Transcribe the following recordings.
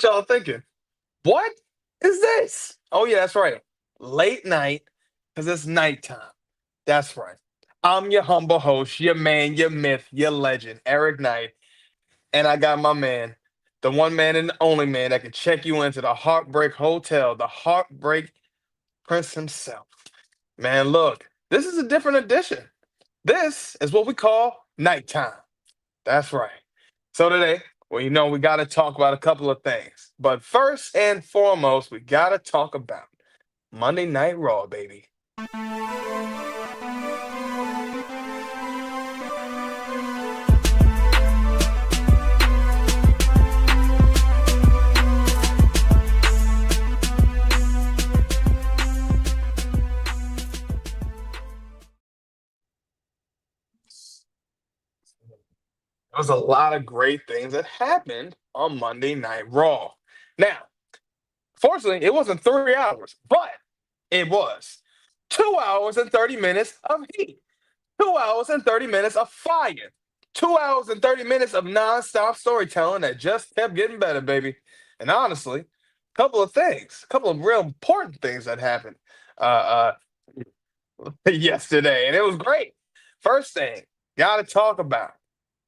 what y'all thinking. What is this? Oh, yeah, that's right. Late night, because it's nighttime. That's right. I'm your humble host, your man, your myth, your legend, Eric Knight. And I got my man, the one man and the only man that can check you into the Heartbreak Hotel, the Heartbreak Prince himself. Man, look, this is a different edition. This is what we call nighttime. That's right. So today, well, we got to talk about a couple of things. But first and foremost, we got to talk about Monday Night Raw, baby. There was a lot of great things that happened on Monday Night Raw. Now, fortunately, it wasn't 3 hours, but it was 2 hours and 30 minutes of heat, 2 hours and 30 minutes of fire, 2 hours and 30 minutes of nonstop storytelling that just kept getting better, baby. And honestly, a couple of real important things that happened yesterday, and it was great. First thing, got to talk about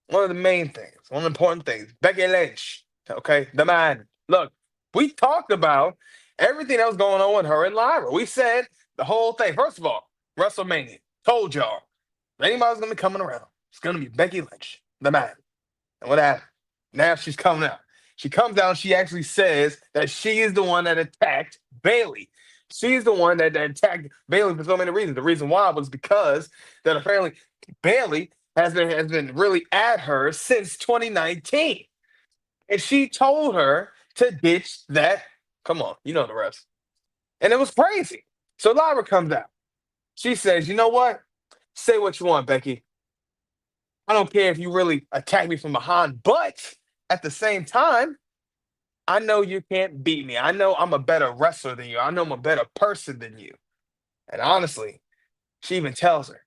one of the main things, one of the important things, Becky Lynch. Okay, the man. Look, we talked about everything that was going on with her and Lyra. We said the whole thing. First of all, WrestleMania. Told y'all. If anybody's gonna be coming around, it's gonna be Becky Lynch, the man. And what happened? Now she's coming out. She comes out and she actually says that she is the one that attacked Bailey. She's the one that attacked Bailey for so many reasons. The reason why was because that apparently Bailey has been really at her since 2019. And she told her to ditch that. Come on, you know the rest. And it was crazy. So Lyra comes out. She says, you know what? Say what you want, Becky. I don't care if you really attack me from behind, but at the same time, I know you can't beat me. I know I'm a better wrestler than you. I know I'm a better person than you. And honestly, she even tells her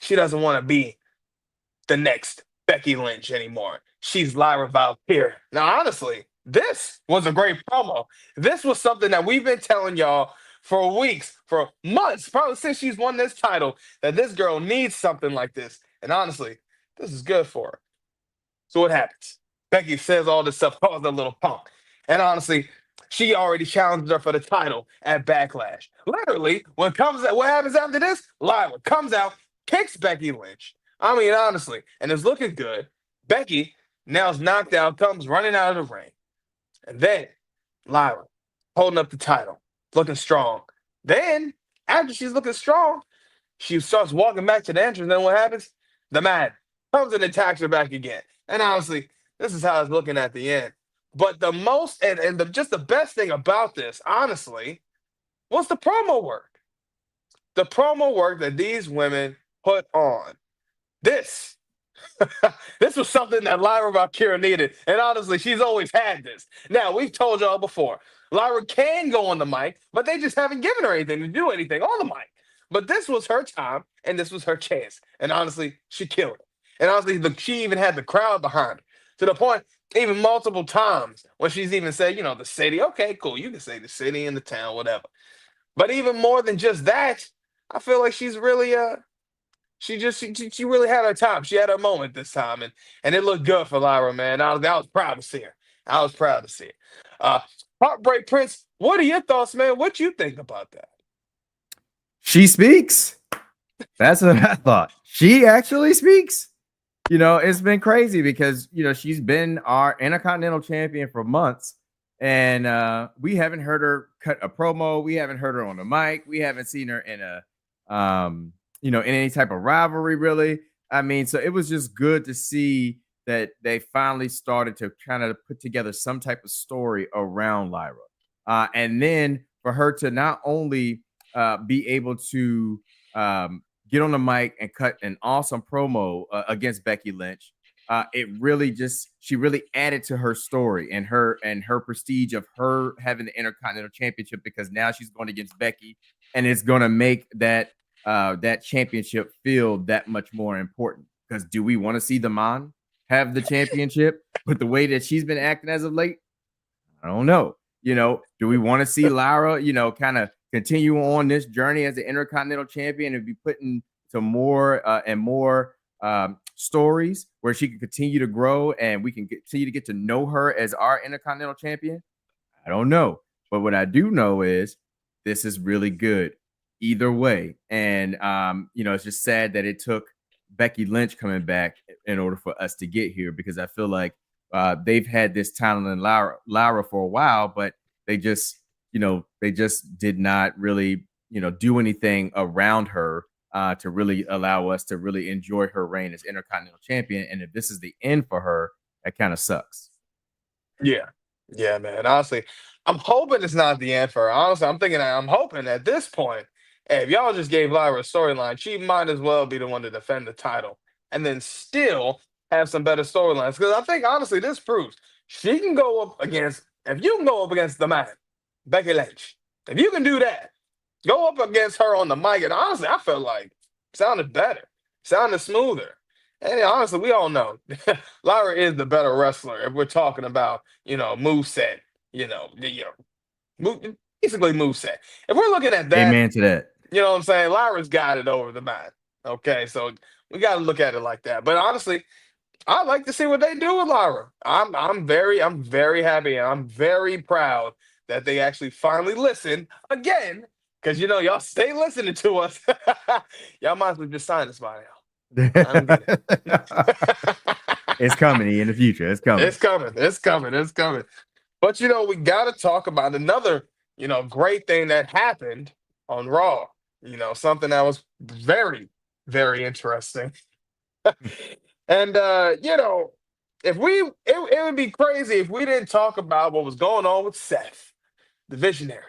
she doesn't want to be the next Becky Lynch anymore. She's Lyra Valkyria. Now, honestly, this was a great promo. This was something that we've been telling y'all for weeks, for months, probably since she's won this title, that this girl needs something like this. And honestly, this is good for her. So what happens? Becky says all this stuff, calls her a little punk. And honestly, she already challenged her for the title at Backlash. Literally, what happens after this? Lyra comes out, kicks Becky Lynch. I mean, honestly, and it's looking good. Becky now is knocked out, comes running out of the ring. And then Lyra holding up the title, looking strong. Then, after she's looking strong, she starts walking back to the entrance. Then what happens? The man comes and attacks her back again. And honestly, this is how it's looking at the end. But the most just the best thing about this, honestly, was the promo work. The promo work that these women put on. This this was something that Lyra Valkyria needed. And honestly, she's always had this. Now, we've told y'all before, Lyra can go on the mic, but they just haven't given her anything to do anything on the mic. But this was her time, and this was her chance. And honestly, she killed it. And honestly, she even had the crowd behind her. To the point, even multiple times, when she's even said, the city. Okay, cool. You can say the city and the town, whatever. But even more than just that, I feel like she's really she really had her time. She had her moment this time, and it looked good for Lyra, man. I was proud to see her. I was proud to see it. Uh, Heartbreak Prince, what are your thoughts, man? What you think about that? She speaks. That's what I thought. She actually speaks. It's been crazy because she's been our Intercontinental Champion for months, and we haven't heard her cut a promo. We haven't heard her on the mic. We haven't seen her in in any type of rivalry, really. I mean, so it was just good to see that they finally started to kind of put together some type of story around Lyra. And then for her to not only be able to get on the mic and cut an awesome promo against Becky Lynch, she really added to her story and her prestige of her having the Intercontinental Championship, because now she's going against Becky, and it's going to make that championship feel that much more important. Because do we want to see the Man have the championship with the way that she's been acting as of late? I don't know. Do we want to see Lara, kind of continue on this journey as the Intercontinental Champion and be put into more and more stories where she can continue to grow and we can continue to get to know her as our Intercontinental Champion? I don't know. But what I do know is this is really good either way. And, it's just sad that it took Becky Lynch coming back in order for us to get here, because I feel like they've had this talent in Lara for a while, but they just did not really, do anything around her to really allow us to really enjoy her reign as Intercontinental Champion. And if this is the end for her, that kind of sucks. Yeah. Yeah, man. Honestly, I'm hoping it's not the end for her. Honestly, I'm hoping at this point, hey, if y'all just gave Lyra a storyline, she might as well be the one to defend the title and then still have some better storylines. Because I think, honestly, this proves she can go up against, if you can go up against the man, Becky Lynch, if you can do that, go up against her on the mic. And honestly, I felt like sounded better, sounded smoother. And honestly, we all know Lyra is the better wrestler if we're talking about, moveset, basically moveset. If we're looking at that, Amen to that. you know what I'm saying? Lyra's got it over the man. Okay, so we got to look at it like that. But honestly, I'd like to see what they do with Lyra. I'm very happy and I'm very proud that they actually finally listen again. Because y'all stay listening to us. Y'all might as well just sign us by now. I don't get it. It's coming in the future. It's coming. It's coming. It's coming. It's coming. But we got to talk about another, great thing that happened on Raw. Something that was very, very interesting. And it would be crazy if we didn't talk about what was going on with Seth, the Visionary,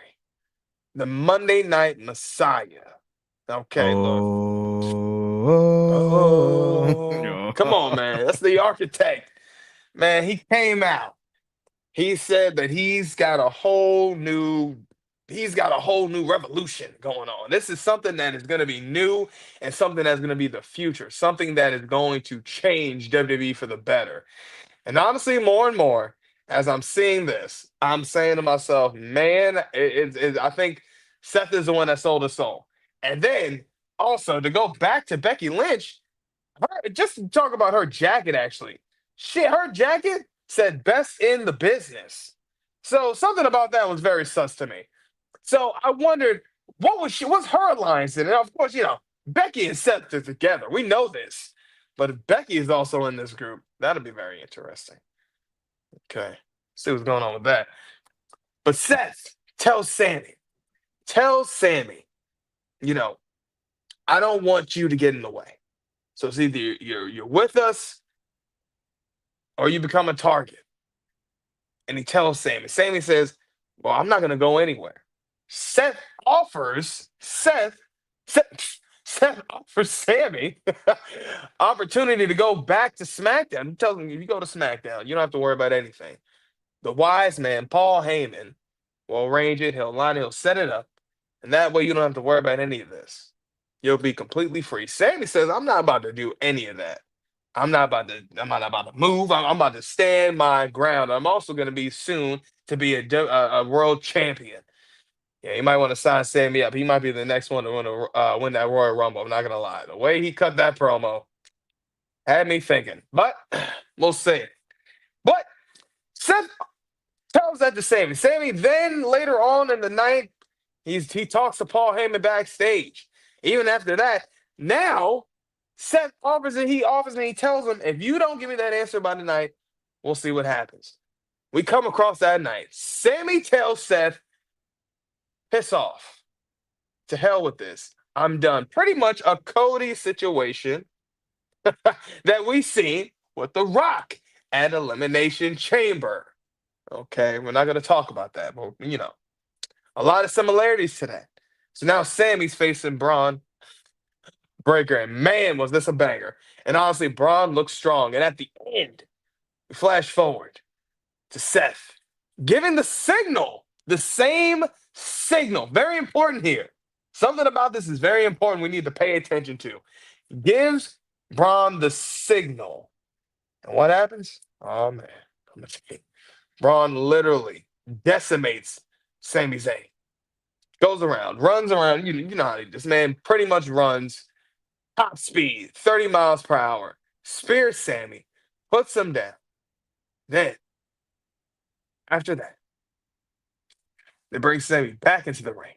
the Monday Night Messiah. Okay, look. Oh, come on, man. That's the architect. Man, he came out. He said that he's got a whole new revolution going on. This is something that is going to be new and something that's going to be the future, something that is going to change WWE for the better. And honestly, more and more, as I'm seeing this, I'm saying to myself, man, I think Seth is the one that sold his soul. And then also to go back to Becky Lynch, just to talk about her jacket, actually. Her jacket said best in the business. So something about that was very sus to me. So I wondered, what's her alliance in? And of course, Becky and Seth are together. We know this. But if Becky is also in this group, that'll be very interesting. Okay. See what's going on with that. But Seth, tell Sammy, I don't want you to get in the way. So it's either you're with us or you become a target. And he tells Sammy. Sammy says, well, I'm not going to go anywhere. Seth offers Sammy opportunity to go back to SmackDown. He tells him, if you go to SmackDown, you don't have to worry about anything. The wise man, Paul Heyman, will arrange it. He'll line it. He'll set it up. And that way you don't have to worry about any of this. You'll be completely free. Sammy says, I'm not about to do any of that. I'm not about to move. I'm about to stand my ground. I'm also going to be soon to be a world champion. Yeah, you might want to sign Sammy up. He might be the next one to win that Royal Rumble. I'm not going to lie. The way he cut that promo had me thinking. But we'll see. But Seth tells that to Sammy. Sammy then later on in the night, he talks to Paul Heyman backstage. Even after that, now Seth offers it. He offers and he tells him, if you don't give me that answer by tonight, we'll see what happens. We come across that night. Sammy tells Seth, piss off. To hell with this. I'm done. Pretty much a Cody situation that we seen with The Rock at Elimination Chamber. Okay, we're not going to talk about that, but a lot of similarities to that. So now Sammy's facing Braun Breaker, and man, was this a banger. And honestly, Braun looks strong. And at the end, we flash forward to Seth giving the signal, the same signal. Very important here. Something about this is very important we need to pay attention to. Gives Braun the signal. And what happens? Oh, man. Braun literally decimates Sami Zayn. Goes around, runs around. You know how he, this man pretty much runs top speed, 30 miles per hour. Spears Sammy, puts him down. Then, after that, they bring Sammy back into the ring.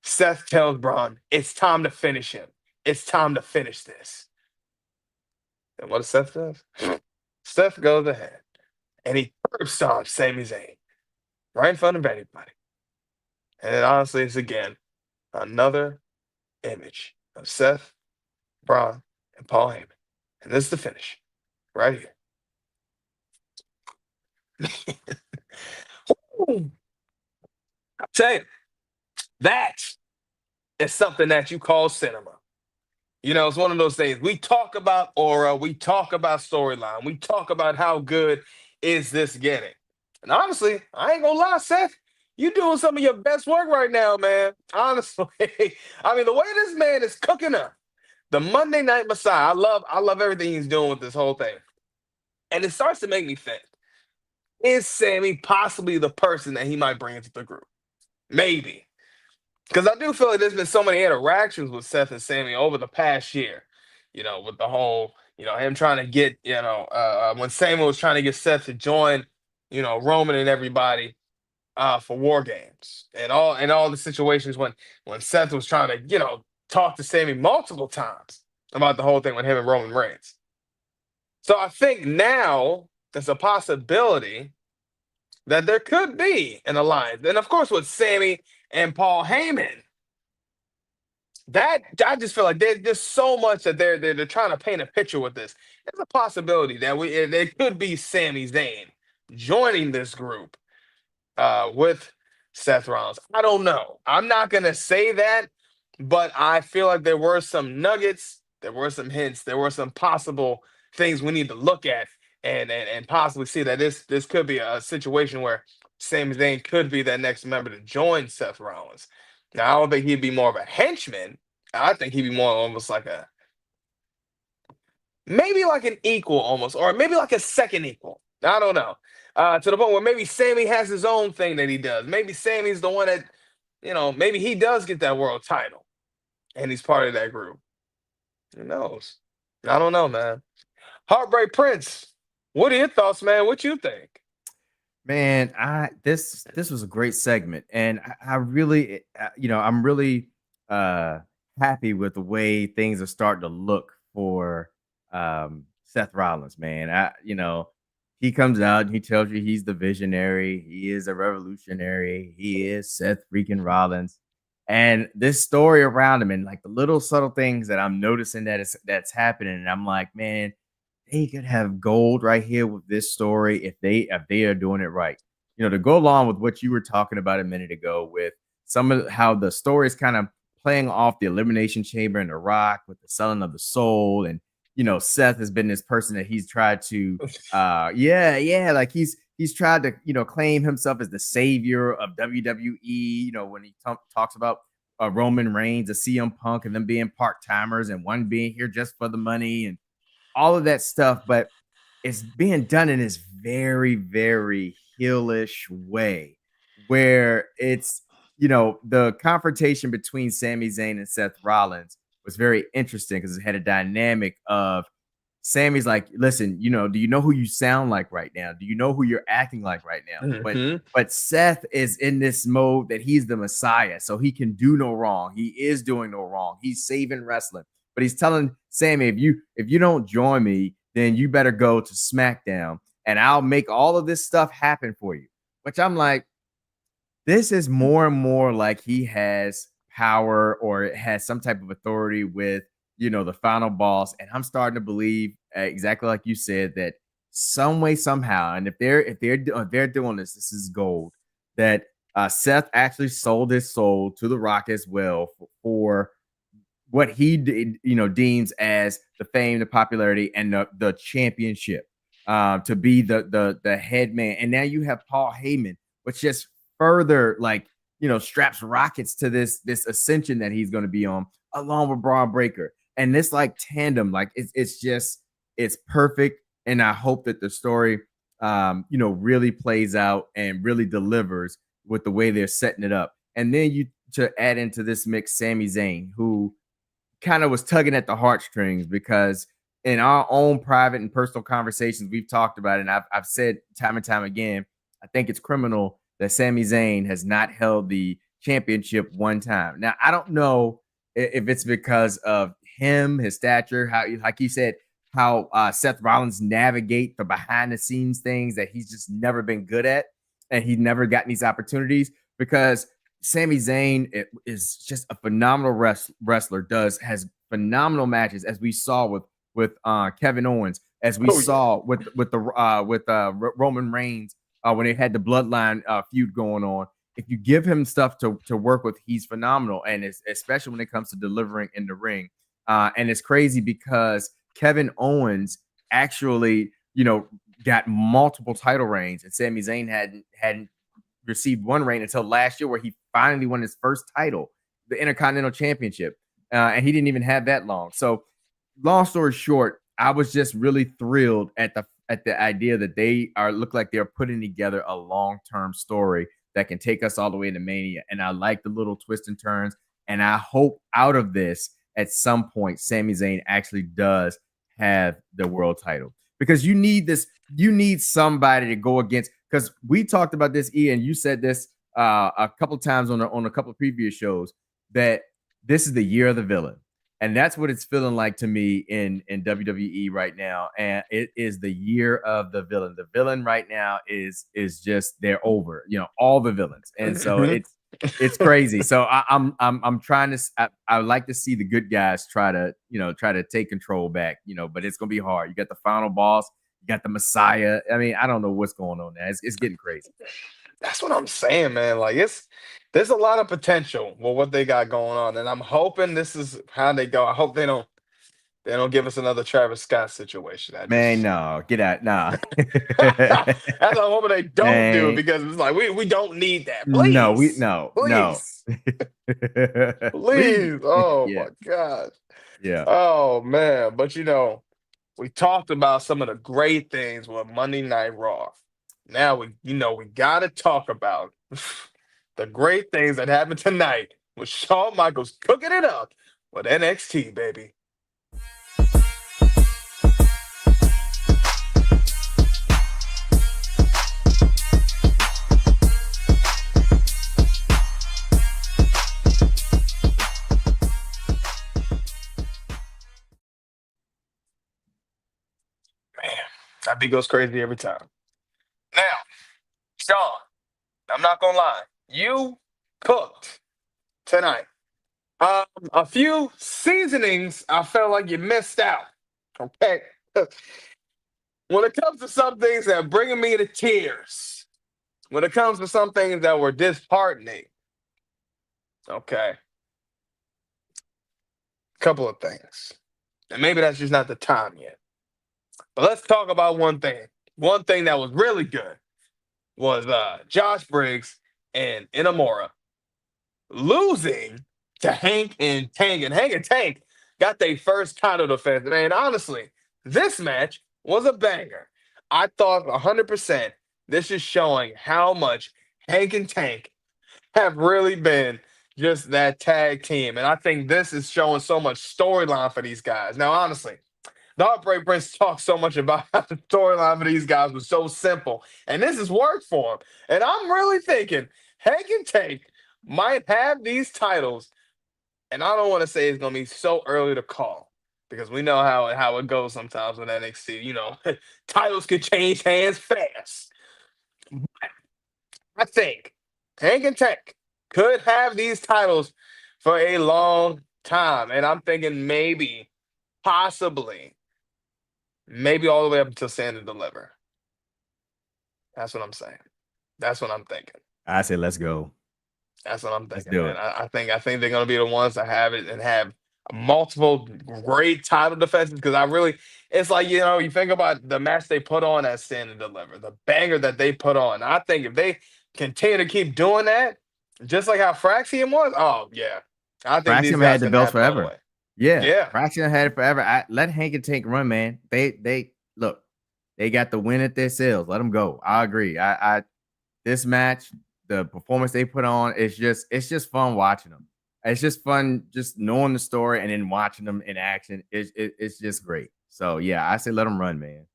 Seth tells Braun, it's time to finish him. It's time to finish this. And what does Seth do? Seth goes ahead and he curb stomps Sami Zayn right in front of anybody. And then honestly, it's again another image of Seth, Braun, and Paul Heyman. And this is the finish right here. I'll tell you, that is something that you call cinema. You know, it's one of those things. We talk about aura, we talk about storyline, we talk about how good is this getting. And honestly, I ain't gonna lie, Seth, you doing some of your best work right now, man. Honestly, I mean, the way this man is cooking up the Monday Night Messiah, I love everything he's doing with this whole thing. And it starts to make me think: is Sammy possibly the person that he might bring into the group? Maybe. Because I do feel like there's been so many interactions with Seth and Sammy over the past year, you know, with the whole, you know, him trying to get, when Sammy was trying to get Seth to join, you know, Roman and everybody for War Games, and all the situations when Seth was trying to, you know, talk to Sammy multiple times about the whole thing with him and Roman Reigns. So I think now there's a possibility that there could be an alliance. And of course, with Sammy and Paul Heyman, that I just feel like there's just so much that they're trying to paint a picture with this. There's a possibility that there could be Sami Zayn joining this group with Seth Rollins. I don't know. I'm not gonna say that, but I feel like there were some nuggets, there were some hints, there were some possible things we need to look at and possibly see that this could be a situation where Sami Zayn could be that next member to join Seth Rollins. Now, I don't think he'd be more of a henchman. I think he'd be more almost like a maybe like an equal almost, or maybe like a second equal. I don't know. To the point where maybe Sammy has his own thing that he does. Maybe Sammy's the one that, you know, maybe he does get that world title and he's part of that group. Who knows? I don't know, man. Heartbreak Prince, what are your thoughts, man? What you think? Man, I this was a great segment, and I really, I'm really happy with the way things are starting to look for Seth Rollins. Man, he comes out and he tells you he's the visionary, he is a revolutionary, he is Seth freaking Rollins, and this story around him and like the little subtle things that I'm noticing that's happening, and I'm like, man, they could have gold right here with this story if they are doing it right. You know, to go along with what you were talking about a minute ago with some of how the story is kind of playing off the elimination chamber and the Rock with the selling of the soul, and Seth has been this person that he's tried to like he's tried to claim himself as the savior of WWE. When he talks about Roman Reigns, a CM Punk, and them being part timers, and one being here just for the money and all of that stuff, but it's being done in this very, very heelish way where it's, the confrontation between Sami Zayn and Seth Rollins was very interesting because it had a dynamic of Sammy's like, listen, do you know who you sound like right now? Do you know who you're acting like right now? Mm-hmm. But Seth is in this mode that he's the Messiah, so he can do no wrong. He is doing no wrong. He's saving wrestling. But he's telling Sammy, if you don't join me, then you better go to SmackDown and I'll make all of this stuff happen for you. Which I'm like, this is more and more like he has power or has some type of authority with, the final boss. And I'm starting to believe exactly like you said that some way, somehow, and if they're doing this is gold, that Seth actually sold his soul to The Rock as well for what he deems as the fame, the popularity, and the championship, to be the head man. And now you have Paul Heyman, which just further straps rockets to this ascension that he's going to be on, along with Braun Breaker. And this tandem, it's perfect. And I hope that the story really plays out and really delivers with the way they're setting it up. And then you to add into this mix Sami Zayn, who kind of was tugging at the heartstrings, because in our own private and personal conversations, we've talked about it. And I've said time and time again, I think it's criminal that Sami Zayn has not held the championship one time. Now, I don't know if it's because of him, his stature, how, like you said, how Seth Rollins navigate the behind the scenes things that he's just never been good at, and he's never gotten these opportunities, because Sami Zayn is just a phenomenal wrestler, has phenomenal matches, as we saw with Kevin Owens, as we saw with Roman Reigns when they had the bloodline feud going on. If you give him stuff to work with, he's phenomenal, and especially when it comes to delivering in the ring. And it's crazy because Kevin Owens actually, got multiple title reigns, and Sami Zayn hadn't received one reign until last year, where he finally won his first title, the Intercontinental Championship, and he didn't even have that long. So, long story short, I was just really thrilled at the idea that they look like they're putting together a long-term story that can take us all the way to Mania. And I like the little twists and turns, and I hope out of this, at some point, Sami Zayn actually does have the world title, because you need somebody to go against. Because we talked about this, Ian. You said this a couple times on a couple of previous shows, that this is the year of the villain, and that's what it's feeling like to me in WWE right now. And it is the year of the villain. The villain right now is just, they're over. All the villains, and so it's crazy. So I'm trying to. I like to see the good guys try to take control back. But it's gonna be hard. You got the final boss. You got the Messiah. I mean, I don't know what's going on there. It's getting crazy. That's what I'm saying, man. Like, there's a lot of potential with what they got going on, and I'm hoping this is how they go. I hope they don't give us another Travis Scott situation. Man, no, get out, nah. That's what I'm hoping they don't do, Man. because it's like we don't need that. No, Please, no. please. Oh Yeah. my God. Yeah. Oh man. But we talked about some of the great things with Monday Night Raw. Now we gotta talk about the great things that happened tonight with Shawn Michaels cooking it up with NXT, baby. Man, that beat goes crazy every time. Now, Sean, I'm not gonna lie, you cooked tonight. A few seasonings, I felt like you missed out. Okay, when it comes to some things that are bringing me to tears, when it comes to some things that were disheartening, okay, couple of things, and maybe that's just not the time yet. But let's talk about one thing. One thing that was really good was Josh Briggs and Inamura losing to Hank and Tank. And Hank and Tank got their first title defense. Man, honestly, this match was a banger. I thought 100% this is showing how much Hank and Tank have really been just that tag team. And I think this is showing so much storyline for these guys. Now, honestly, the Heartbreak Prince talks so much about how the storyline for these guys was so simple, and this has worked for him. And I'm really thinking Hank and Tank might have these titles, and I don't want to say it's going to be so early to call, because we know how it goes sometimes with NXT. Titles can change hands fast. But I think Hank and Tank could have these titles for a long time, and I'm thinking possibly. Maybe all the way up until Stand and Deliver. That's what I'm saying. That's what I'm thinking. I say let's go. That's what I'm Let's thinking, do man. it. I think they're gonna be the ones that have it and have multiple great title defenses. Because it's like, you think about the match they put on at Stand and Deliver, the banger that they put on. I think if they continue to keep doing that, just like how Fraxium was, oh yeah, I think these Fraxium guys had the can belts have it all the forever. way. Yeah. Yeah. Fraxium had it forever. Let Hank and Tank run, man. They look. They got the win at their sales. Let them go. I agree. I this match, the performance they put on, it's just fun watching them. It's just fun just knowing the story and then watching them in action. It's just great. So yeah, I say let them run, man.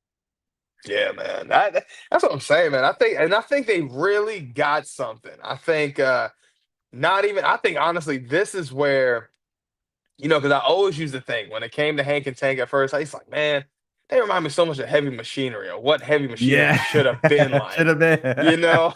Yeah, man. That's what I'm saying, man. I think they really got something. I think not even I think honestly, this is where, because I always used to think when it came to Hank and Tank at first, I was like, man, they remind me so much of Heavy Machinery or what Heavy Machinery Yeah. should have been Should like, have been. you know?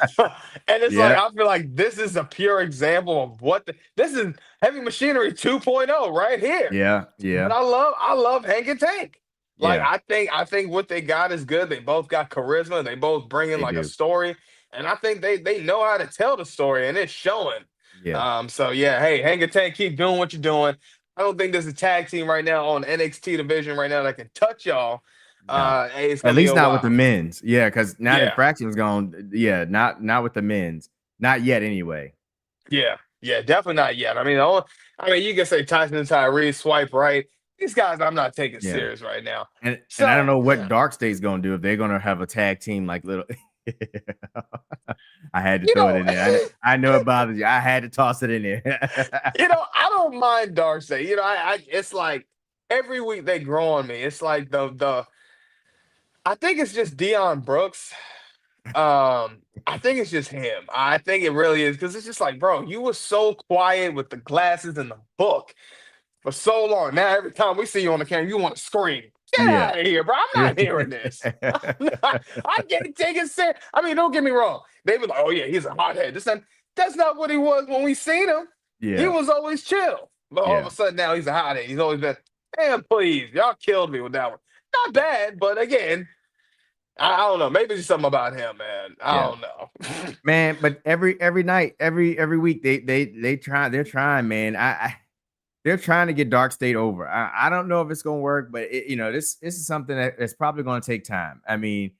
And it's like, Yeah. I feel like this is a pure example of this is Heavy Machinery 2.0 right here. Yeah. But Yeah. I love Hank and Tank. Like Yeah. I think what they got is good. They both got charisma. They both bring in They like a do. story, and I think they know how to tell the story, and it's showing. Yeah. So yeah, hey, Hank and Tank, keep doing what you're doing. I don't think there's a tag team right now on NXT division right now that can touch y'all. No. Hey, it's At gonna be least a not with the while. men's. Yeah, because now that Yeah, Fraction's gone, yeah, not with the men's. Not yet anyway. yeah, definitely not yet. I mean, you can say Tyson and Tyree swipe right. These guys, I'm not taking Yeah. serious right now. And I don't So know what yeah, Dark State's gonna do if they're gonna have a tag team like little. I had to you throw it know. in there. I know it bothers you. I had to toss it in there. I don't mind Darcy. It's like every week they grow on me. It's like the I think it's just Dion Brooks. I think it's just him. I think it really is because it's just like, bro, you were so quiet with the glasses and the book for so long. Now every time we see you on the camera, you want to scream. Get Yeah. out of here, bro. I'm not hearing this. I get taken serious. I mean, don't get me wrong. They were like, oh yeah, he's a hothead. That's not what he was when we seen him. He Yeah. was always chill. But all of Yeah. a sudden now he's a hothead. He's always been, man, please, y'all killed me with that one. Not bad, but again, I don't know. Maybe it's something about him, man. I Yeah. don't know. Man, but every night, every week they're trying, man. They're trying to get Dark State over. I don't know if it's gonna work, but this is something that's probably gonna take time. I mean,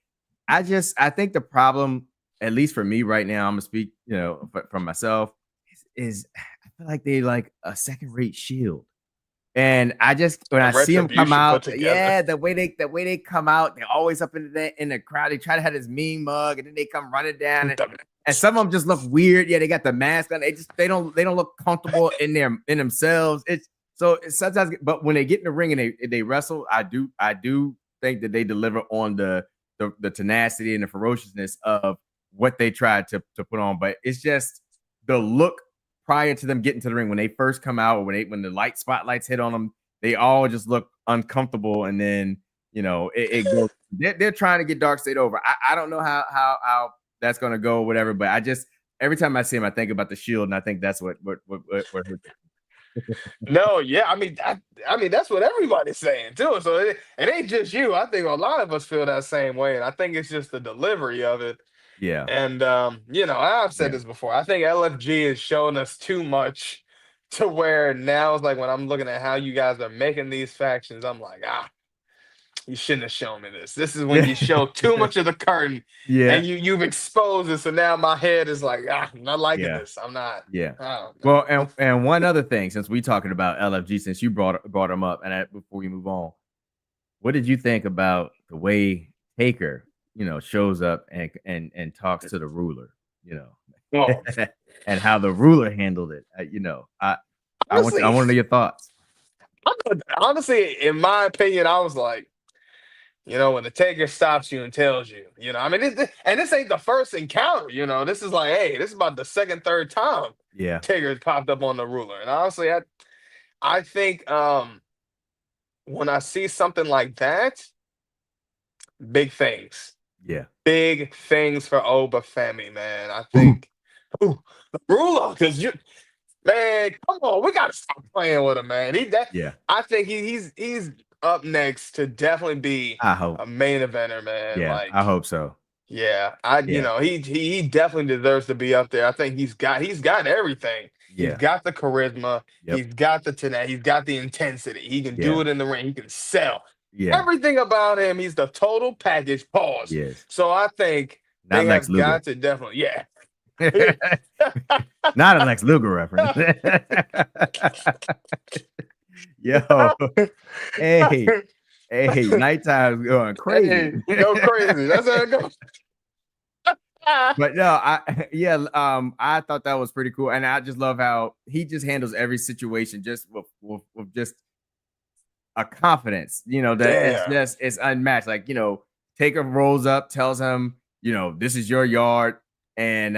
I think the problem, at least for me right now, I'm gonna speak, from myself, is I feel like they like a second rate Shield. And I just when I And see them come Retribution put out, together. yeah, the way they come out, they're always up in the crowd. They try to have this mean mug, and then they come running down, and some of them just look weird. Yeah, they got the mask on. They don't look comfortable in themselves. It's sometimes, but when they get in the ring and they wrestle, I do think that they deliver on the tenacity and the ferociousness of what they tried to put on. But it's just the look prior to them getting to the ring when they first come out, or when the light spotlights hit on them, they all just look uncomfortable, and then it goes. They're trying to get Dark State over. I don't know how that's gonna go, or whatever. But I just every time I see him, I think about the Shield, and I think that's what. No, yeah, I mean that's what everybody's saying too. So it ain't just you. I think a lot of us feel that same way, and I think it's just the delivery of it. Yeah, And I've said yeah, this before. I think LFG is showing us too much to where now it's like when I'm looking at how you guys are making these factions, I'm like, you shouldn't have shown me this. This is when yeah, you show too much of the curtain yeah, and you've exposed it. So now my head is like, I'm not liking yeah. this. I'm not. Yeah. I don't Well, know. and one other thing, since we talking about LFG, since you brought him up, and before we move on, what did you think about the way Taker, shows up and talks to the ruler, you Oh, know, and how the ruler handled it? I honestly, want to know your thoughts. honestly, in my opinion, I was like, when the taker stops you and tells you, and this ain't the first encounter, this is like, hey, this is about the second, third time Yeah, Taker's popped up on the ruler. And honestly, I think when I see something like that, big things. yeah, Big things for Oba Femi, man. I ooh, think ooh, the ruler, because man, come on, we gotta stop playing with him, man. yeah. I think he's up next to definitely be I hope, a main eventer, man. yeah, I Like, hope so. yeah, Yeah, he definitely deserves to be up there. I think he's got everything. He's yeah, got the charisma, yep, he's got the tenacity, he's got the intensity. He can do yeah, it in the ring, he can sell. yeah. Everything about him, he's the total package. Pause. Yes, So I think they not Lex have Luger. got to definitely, yeah. Not a Lex Luger reference. Yo, hey, Hey, nighttime's going crazy. Hey, go crazy. That's how it goes. But no, I thought that was pretty cool, and I just love how he just handles every situation just with just a confidence, that Yeah. it's unmatched. Like, Taker rolls up, tells him, this is your yard. And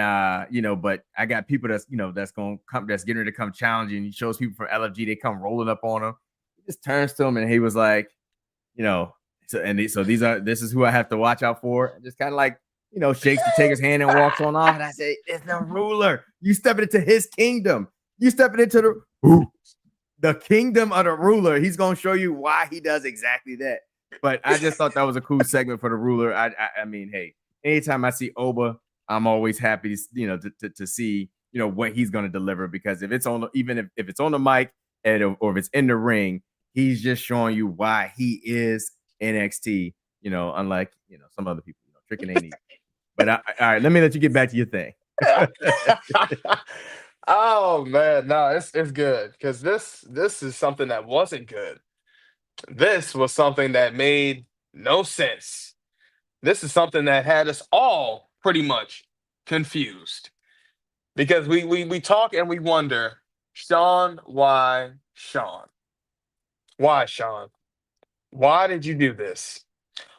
but I got people that's gonna come, that's getting ready to come challenge you. And he shows people from LFG, they come rolling up on him. He just turns to him and he was like, this is who I have to watch out for. And just kind of like, shakes the Taker's hand and walks on off. And I say, it's the ruler. You stepping into his kingdom. You stepping into the kingdom of the ruler. He's gonna show you why he does exactly that. But I just thought that was a cool segment for the ruler. I mean, hey, anytime I see Oba, I'm always happy to see what he's gonna deliver, because if it's on, even if it's on the mic or if it's in the ring, he's just showing you why he is NXT. Unlike some other people, tricking ain't easy. But all right, let me let you get back to your thing. Oh man, no, it's good because this is something that wasn't good. This was something that made no sense. This is something that had us all pretty much confused because we talk and we wonder, Sean, why Sean? Why Sean? Why did you do this?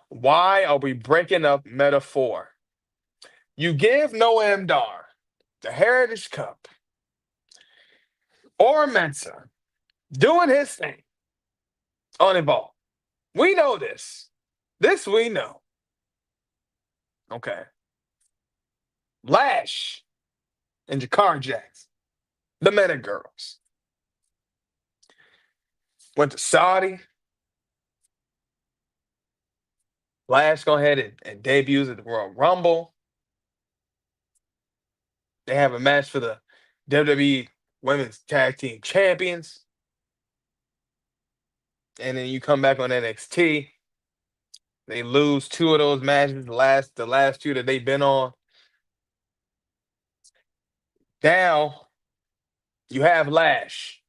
Why are we breaking up Metaphor? You give Noam Dar the Heritage Cup or Mensa doing his thing uninvolved. We know this. This we know. Okay. Lash and Jakar Jacks, the Meta Girls, went to Saudi. Lash go ahead and debuts at the Royal Rumble. They have a match for the WWE Women's Tag Team Champions. And then you come back on NXT. They lose 2 of those matches, the last 2 that they've been on. Now you have Lash.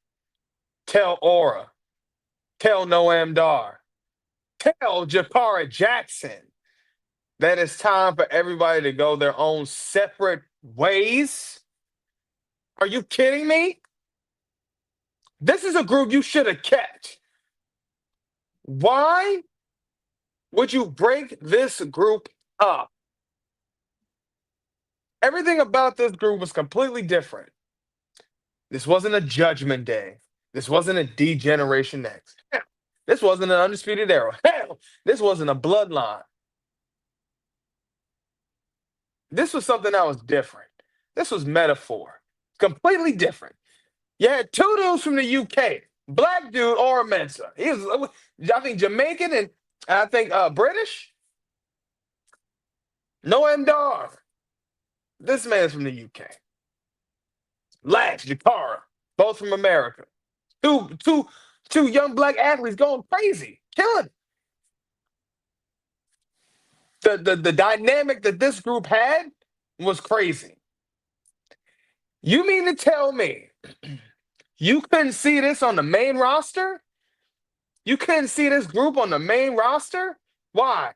Tell Aura. Tell Noam Dar. Tell Jakara Jackson that it's time for everybody to go their own separate ways. Are you kidding me? This is a group you should have kept. Why would you break this group up? Everything about this group was completely different. This wasn't a Judgment Day. This wasn't a D-Generation X. Hell, this wasn't an Undisputed Era. Hell, this wasn't a Bloodline. This was something that was different. This was Metaphor. Completely different. You had 2 dudes from the UK. Black dude or Mensa. He was, I think, Jamaican and I think British. Noam Dar. This man's from the UK. Lash, Jakara, both from America. Two young black athletes going crazy, killing. The dynamic that this group had was crazy. You mean to tell me you couldn't see this on the main roster? You couldn't see this group on the main roster? Why?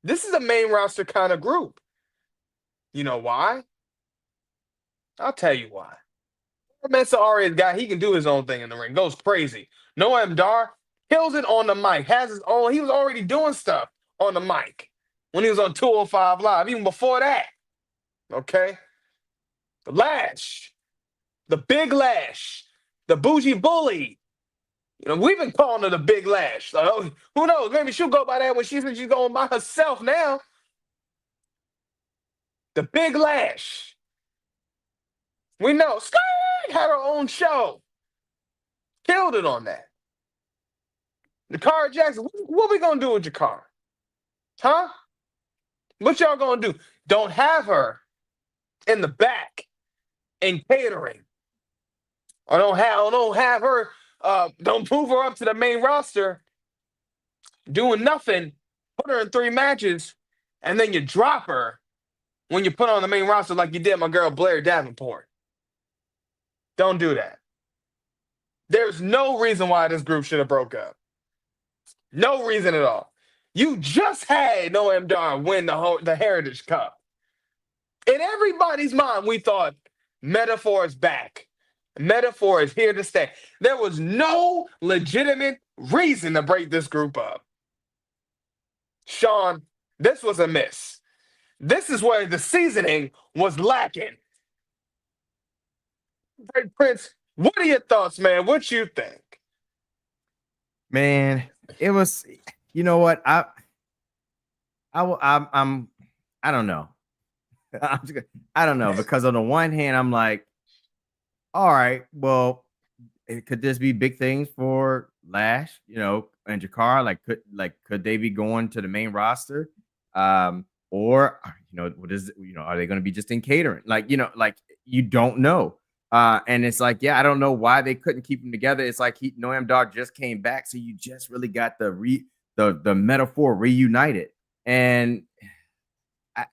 This is a main roster kind of group. You know why? I'll tell you why. Mensa Aria's guy, he can do his own thing in the ring, goes crazy. Noam Dar kills it on the mic, has his own. He was already doing stuff on the mic when he was on 205 Live, even before that. Okay? The Lash, the Big Lash, the Bougie Bully. We've been calling her the Big Lash. So, who knows? Maybe she'll go by that when she's going by herself now. The Big Lash. We know. Sky had her own show. Killed it on that. Jakara Jackson, what we going to do with Jakara? Huh? What y'all going to do? Don't have her in the back in catering. Or don't have her, don't move her up to the main roster doing nothing, put her in 3 matches, and then you drop her when you put her on the main roster like you did my girl Blair Davenport. Don't do that. There's no reason why this group should have broke up. No reason at all. You just had Noam Dar win the Heritage Cup. In everybody's mind, we thought Metaphor is back. Metaphor is here to stay. There was no legitimate reason to break this group up. Sean, this was a miss. This is where the seasoning was lacking. Great Prince, what are your thoughts, man? What you think? Man, it was. You know what? I don't know. I don't know, because on the one hand, I'm like, all right, well, could this be big things for Lash, and Jakar? Could they be going to the main roster? Or what is are they going to be just in catering? You don't know. And it's like, yeah, I don't know why they couldn't keep them together. It's like Noam Dar just came back, so you just really got the Metaphor reunited. And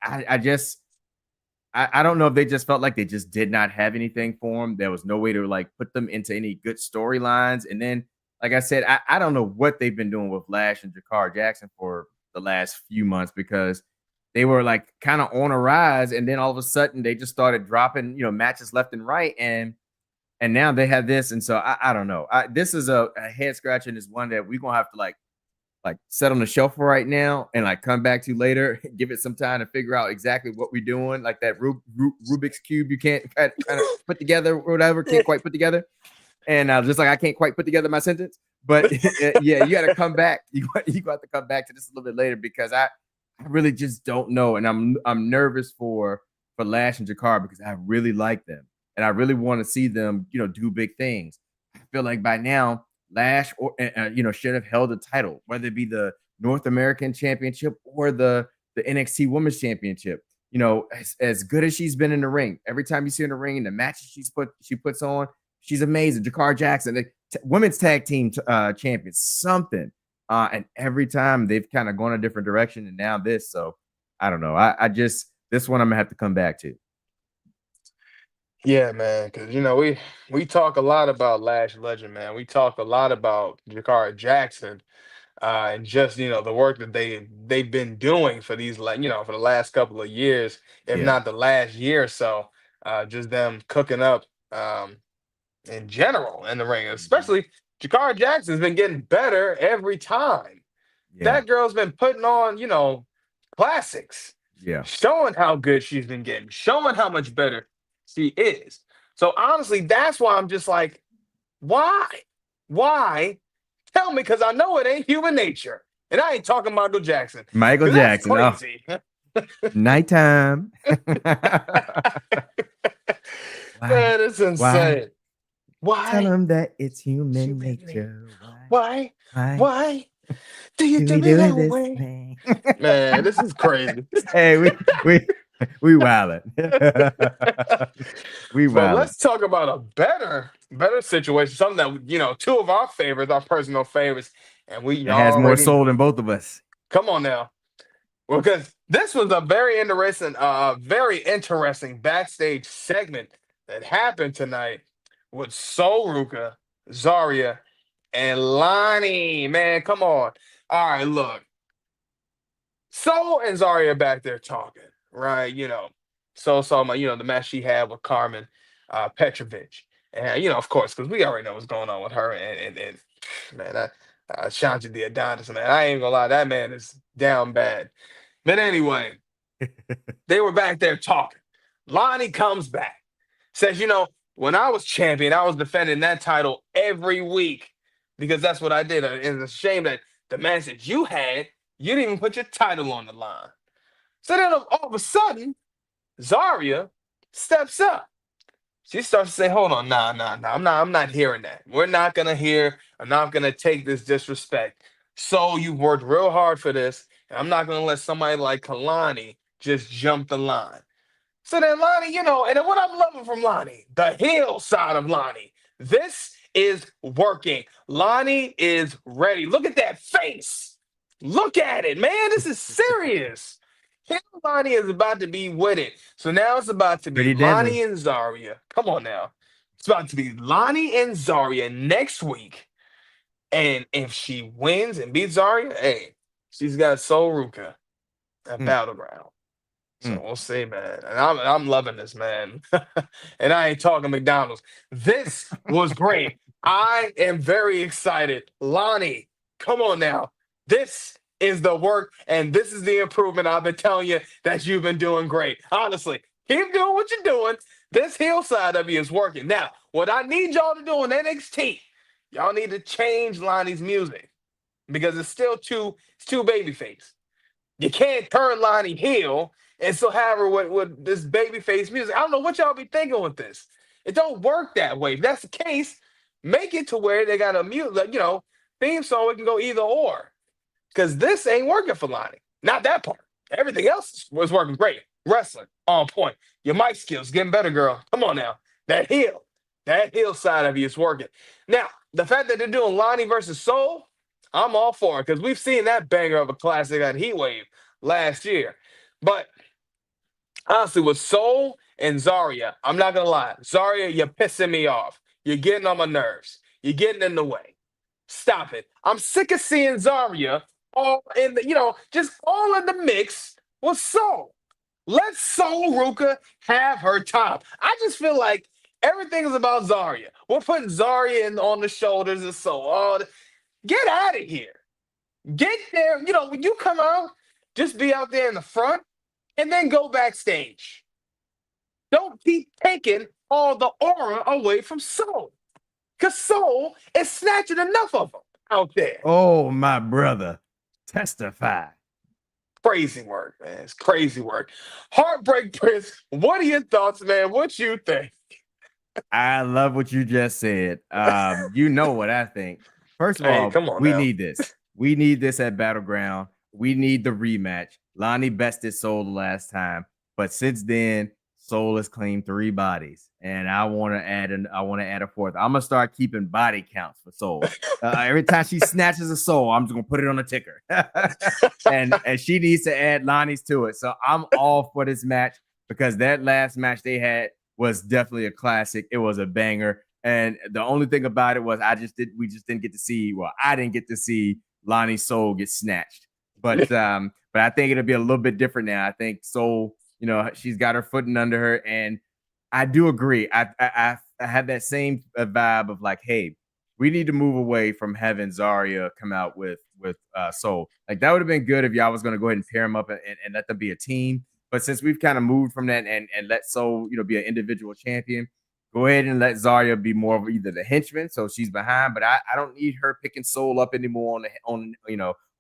I don't know if they just felt like they just did not have anything for them. There was no way to put them into any good storylines. And then, like I said, I don't know what they've been doing with Lash and Jakar Jackson for the last few months, because they were kind of on a rise, and then all of a sudden they just started dropping matches left and right, and now they have this. And so I don't know. This is a head scratcher, and is one that we're gonna have to set on the shelf for right now and come back to later, give it some time to figure out exactly what we're doing, like that Rubik's Cube you can't kind of put together or whatever, can't quite put together. And just like I can't quite put together my sentence, but yeah, you got to come back. You got to come back to this a little bit later, because I really just don't know, and I'm nervous for Lash and Jakar, because I really like them and I really want to see them do big things. I feel like by now Lash should have held the title, whether it be the North American Championship or the NXT Women's Championship. As good as she's been in the ring, every time you see her in the ring and the matches she puts on, she's amazing. Jakar Jackson, the women's tag team champion, something. And every time they've kind of gone a different direction, and now this. So I don't know. I just, this one I'm gonna have to come back to. Yeah, man, because we talk a lot about Lash Legend, man. We talk a lot about Jakara Jackson, and just the work that they've been doing for these for the last couple of years, if Yeah. not the last year or so. Just them cooking up in general in the ring, Mhm. especially Jakara Jackson's been getting better every time. Yeah. That girl's been putting on classics, Yeah. showing how good she's been getting, showing how much better she is. So honestly, that's why I'm just like, why? Why? Tell me, because I know it ain't human nature. And I ain't talking Michael Jackson, Michael because that's Jackson. Oh, crazy. nighttime. Why? Man, it's Why? insane. Tell Why? them that it's human Human nature. nature. Why? Why? Why Why do you do do we me do that this way? thing? Man, this is crazy. Hey, we wildin'. We But wildin'. let's talk about a better situation. Something that two of our favorites, our personal favorites, and we That has more already soul know. than both of us. Come on now, well, because this was a very interesting backstage segment that happened tonight with Sol Ruka, Zarya, and Lonnie. Man, come on. All right, look. Sol and Zarya back there talking, right? So saw the match she had with Carmen Petrovic. And of course, because we already know what's going on with her and man, Shanti the Adonis, man. I ain't gonna lie, that man is down bad. But anyway, they were back there talking. Lonnie comes back, says, when I was champion, I was defending that title every week because that's what I did. And it's a shame that the match that you had, you didn't even put your title on the line. So then all of a sudden, Zarya steps up. She starts to say, hold on, nah. I'm not hearing that. We're not gonna hear, I'm not gonna take this disrespect. So you've worked real hard for this, and I'm not gonna let somebody like Kalani just jump the line. So then Lonnie, and then what I'm loving from Lonnie, the heel side of Lonnie. This is working. Lonnie is ready. Look at that face. Look at it, man. This is serious. Heel Lonnie is about to be with it. So now it's about to be Pretty deadly. Lonnie and Zarya. Come on now. It's about to be Lonnie and Zarya next week And if she wins and beats Zarya, hey, she's got Sol Ruka at Mm, Battleground. So mm. we'll see, man. And I'm loving this, man. And I ain't talking McDonald's. This was great. I am very excited. Lonnie, come on now. This is the work and this is the improvement I've been telling you that you've been doing great. Honestly, keep doing what you're doing. This heel side of you is working. Now, what I need y'all to do in NXT, y'all need to change Lonnie's music because it's too babyface. You can't turn Lonnie heel and still have her with this babyface music. I don't know what y'all be thinking with this. It don't work that way. If that's the case, make it to where they got a mute, like, theme song. We can go either or. Because this ain't working for Lonnie. Not that part. Everything else was working great. Wrestling on point. Your mic skills getting better, girl. Come on now. That heel side of you is working. Now, the fact that they're doing Lonnie versus Soul, I'm all for it because we've seen that banger of a classic at Heatwave last year. But honestly, with Soul and Zarya, I'm not gonna lie. Zarya, you're pissing me off. You're getting on my nerves. You're getting in the way. Stop it. I'm sick of seeing Zarya all in the, just all in the mix with Soul. Let Soul Ruka have her time. I just feel like everything is about Zarya. We're putting Zarya on the shoulders of Soul. Get out of here. Get there. When you come out, just be out there in the front and then go backstage. Don't keep taking all the aura away from Soul. Because Soul is snatching enough of them out there. Oh, my brother. Testify. Crazy work, man. It's crazy work. Heartbreak Prince, what are your thoughts, man? What you think? I love what you just said. You know what I think. First of Hey, all, come on we now. need this. We need this at Battleground. We need the rematch. Lonnie bested Soul the last time, but since then, Soul has claimed 3 bodies, and I want to add a fourth. I'm gonna start keeping body counts for Soul. Every time she snatches a Soul, I'm just gonna put it on a ticker, and she needs to add Lonnie's to it. So I'm all for this match because that last match they had was definitely a classic. It was a banger. And the only thing about it was we just didn't get to see, well, I didn't get to see Lonnie's Soul get snatched. But I think it'll be a little bit different now. I think Soul, she's got her footing under her. And I do agree. I have that same vibe of like, hey, we need to move away from having Zarya come out with Soul. Like that would have been good if y'all was going to go ahead and pair them up and let them be a team. But since we've kind of moved from that and let Soul, be an individual champion, go ahead and let Zarya be more of either the henchman, so she's behind. But I don't need her picking Soul up anymore on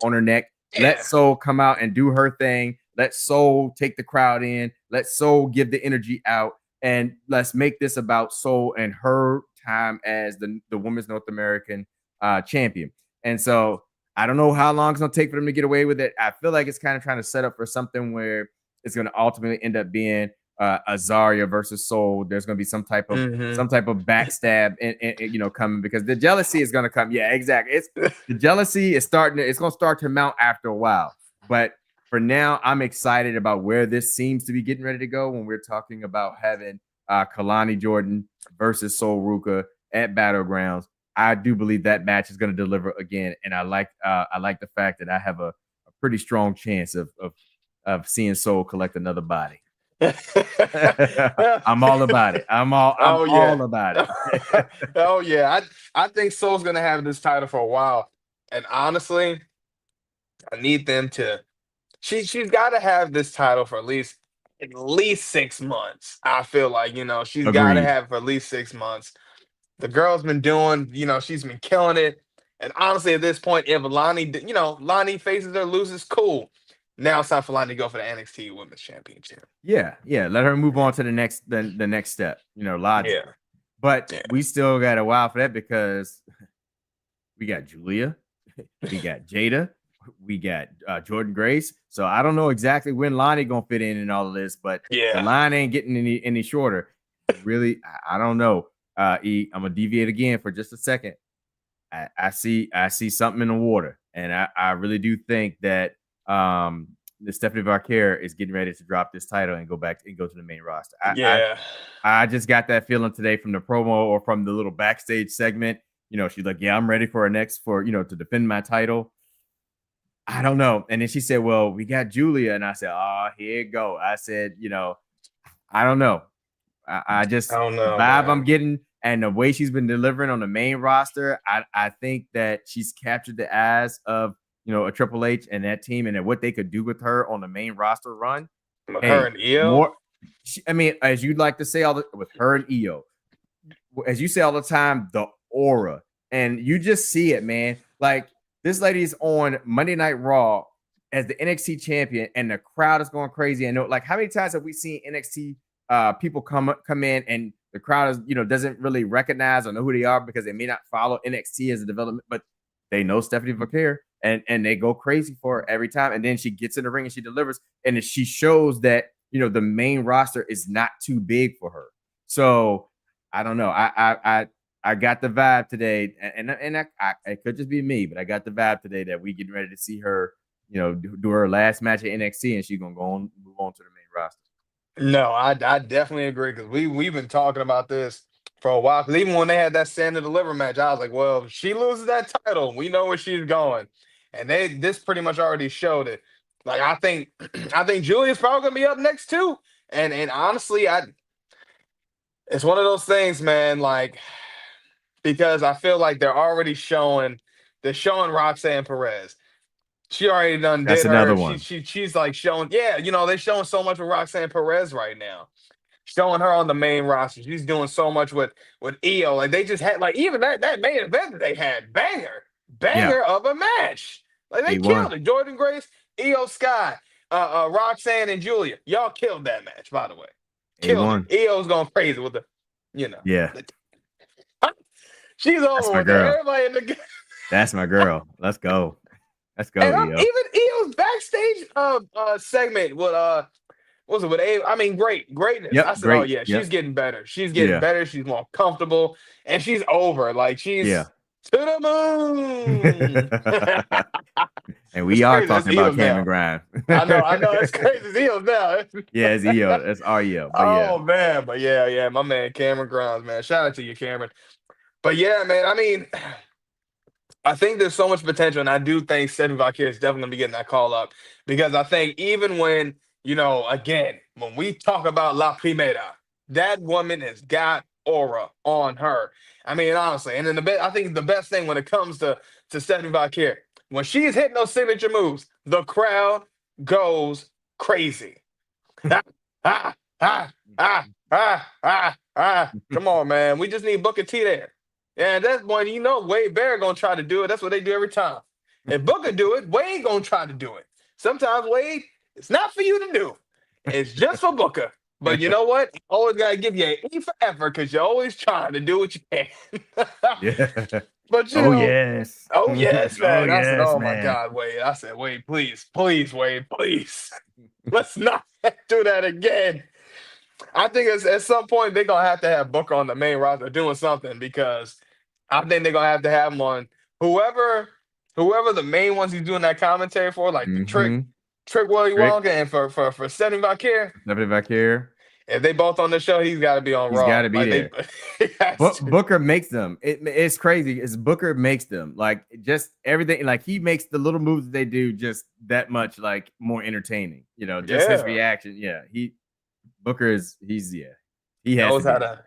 her neck. Yeah. Let Soul come out and do her thing. Let Soul take the crowd in. Let Soul give the energy out, and let's make this about Soul and her time as the Women's North American champion. And so I don't know how long it's gonna take for them to get away with it. I feel like it's kind of trying to set up for something where it's going to ultimately end up being a Zarya versus Soul. There's going to be some type of backstab, coming because the jealousy is going to come. Yeah, exactly. The jealousy is starting. It's going to start to mount after a while. But for now, I'm excited about where this seems to be getting ready to go when we're talking about having Kalani Jordan versus Soul Ruka at Battlegrounds. I do believe that match is going to deliver again, and I like the fact that I have a pretty strong chance of seeing Soul collect another body. I'm all about it. I'm all about it. Oh yeah. I think Soul's gonna have this title for a while. And honestly, I need them to she's gotta have this title for at least 6 months. I feel like, she's gotta Agreed. have it for at least 6 months. The girl's been doing, she's been killing it. And honestly, at this point, if Lonnie faces her, loses, cool. Now it's time for Lonnie to go for the NXT Women's Championship. Yeah. Let her move on to the next step. Logic. Yeah. But we still got a while for that because we got Julia, we got Jada, we got Jordan Grace. So I don't know exactly when Lonnie gonna fit in all of this, but the line ain't getting any shorter. Really, I don't know. I'm gonna deviate again for just a second. I see something in the water, and I really do think that the Stephanie Vaquer is getting ready to drop this title and go to the main roster. I just got that feeling today from the promo or from the little backstage segment. she's like, yeah, I'm ready for to defend my title. I don't know. And then she said, well, we got Julia. And I said, oh, here you go. I said, I don't know. I I just, don't the know, vibe I'm man. getting and the way she's been delivering on the main roster, I think that she's captured the eyes of, a Triple H and that team and what they could do with her on the main roster run. Her Hey, and Io. more, I mean, as you'd like to say, with her and Io, as you say all the time, the aura. And you just see it, man. Like, this lady's on Monday Night Raw as the NXT champion, and the crowd is going crazy. And like, how many times have we seen NXT people come in and the crowd is, doesn't really recognize or know who they are because they may not follow NXT as a development, but they know Stephanie Vaquer and they go crazy for her every time. And then she gets in the ring and she delivers, and she shows that, the main roster is not too big for her. So I don't know. I got the vibe today, and it could just be me, but I got the vibe today that we getting ready to see her, do her last match at NXT, and she's gonna move on to the main roster. No, I definitely agree because we've been talking about this for a while. Because even when they had that stand and deliver match, I was like, well, if she loses that title, we know where she's going, and this pretty much already showed it. Like I think I think Julia's probably gonna be up next too. And honestly, it's one of those things, man. Like because I feel like they're showing Roxanne Perez. She already done That's did another her. one. She's like showing, yeah, they're showing so much with Roxanne Perez right now. Showing her on the main roster. She's doing so much with Io. Like they just had like even that main event that they had, Yeah, banger of a match. Like they A1, killed it. Jordan Grace, Io Sky, Roxanne and Julia. Y'all killed that match, by the way. Killed it. A1. Io's going crazy with you know, Yeah, the, she's that's over my with that. girl. Everybody in the That's my girl. Let's go. Let's go, and EO. even Io's backstage segment with was it with A? I mean, greatness. I Yep, said, oh great. yeah, she's Yep, getting better. She's getting yeah, better. She's more comfortable, and she's over. Like yeah. she's to the moon. And It's we are crazy. That's talking about Eels Cameron now. Grimes. I know. It's crazy. It's Eels now. Yeah, it's EO. That's our EO. But yeah, Oh man, but yeah, my man Cameron Grimes, man. Shout out to you, Cameron. But yeah, man. I mean, I think there's so much potential, and I do think Stephanie Vaquer is definitely gonna be getting that call up because I think even when again, when we talk about La Primera, that woman has got aura on her. I mean, honestly, and then I think the best thing when it comes to Stephanie Vaquer, when she's hitting those signature moves, the crowd goes crazy. Ah, ah, ah, ah, ah. Come on, man. We just need Booker T there. Yeah, that's when Wade Barrett gonna try to do it. That's what they do every time. If Booker do it, Wade gonna try to do it. Sometimes Wade, it's not for you to do. It's just for Booker. But you know what? Always gotta give you an E for effort because you're always trying to do what you can. yeah. But Oh yes. oh yes, Oh man. I said, yes, oh my man. God, Wade. I said, Wade, please, please, Wade, please. Let's not do that again. I think at some point they're gonna have to have Booker on the main roster doing something because I think they're gonna have to have him on whoever the main ones he's doing that commentary for, like the Mm-hmm. Trick Willie Trick. Wonka and for Stephanie Vaquer. Stephanie Vaquer. If they both on the show, he's got to be on He's got Raw. to be Like there. he has to. Booker makes them. It's crazy. It's Booker makes them like just everything. Like he makes the little moves that they do just that much like more entertaining. Just his Yeah, reaction. Yeah, Booker is he has to knows be how there.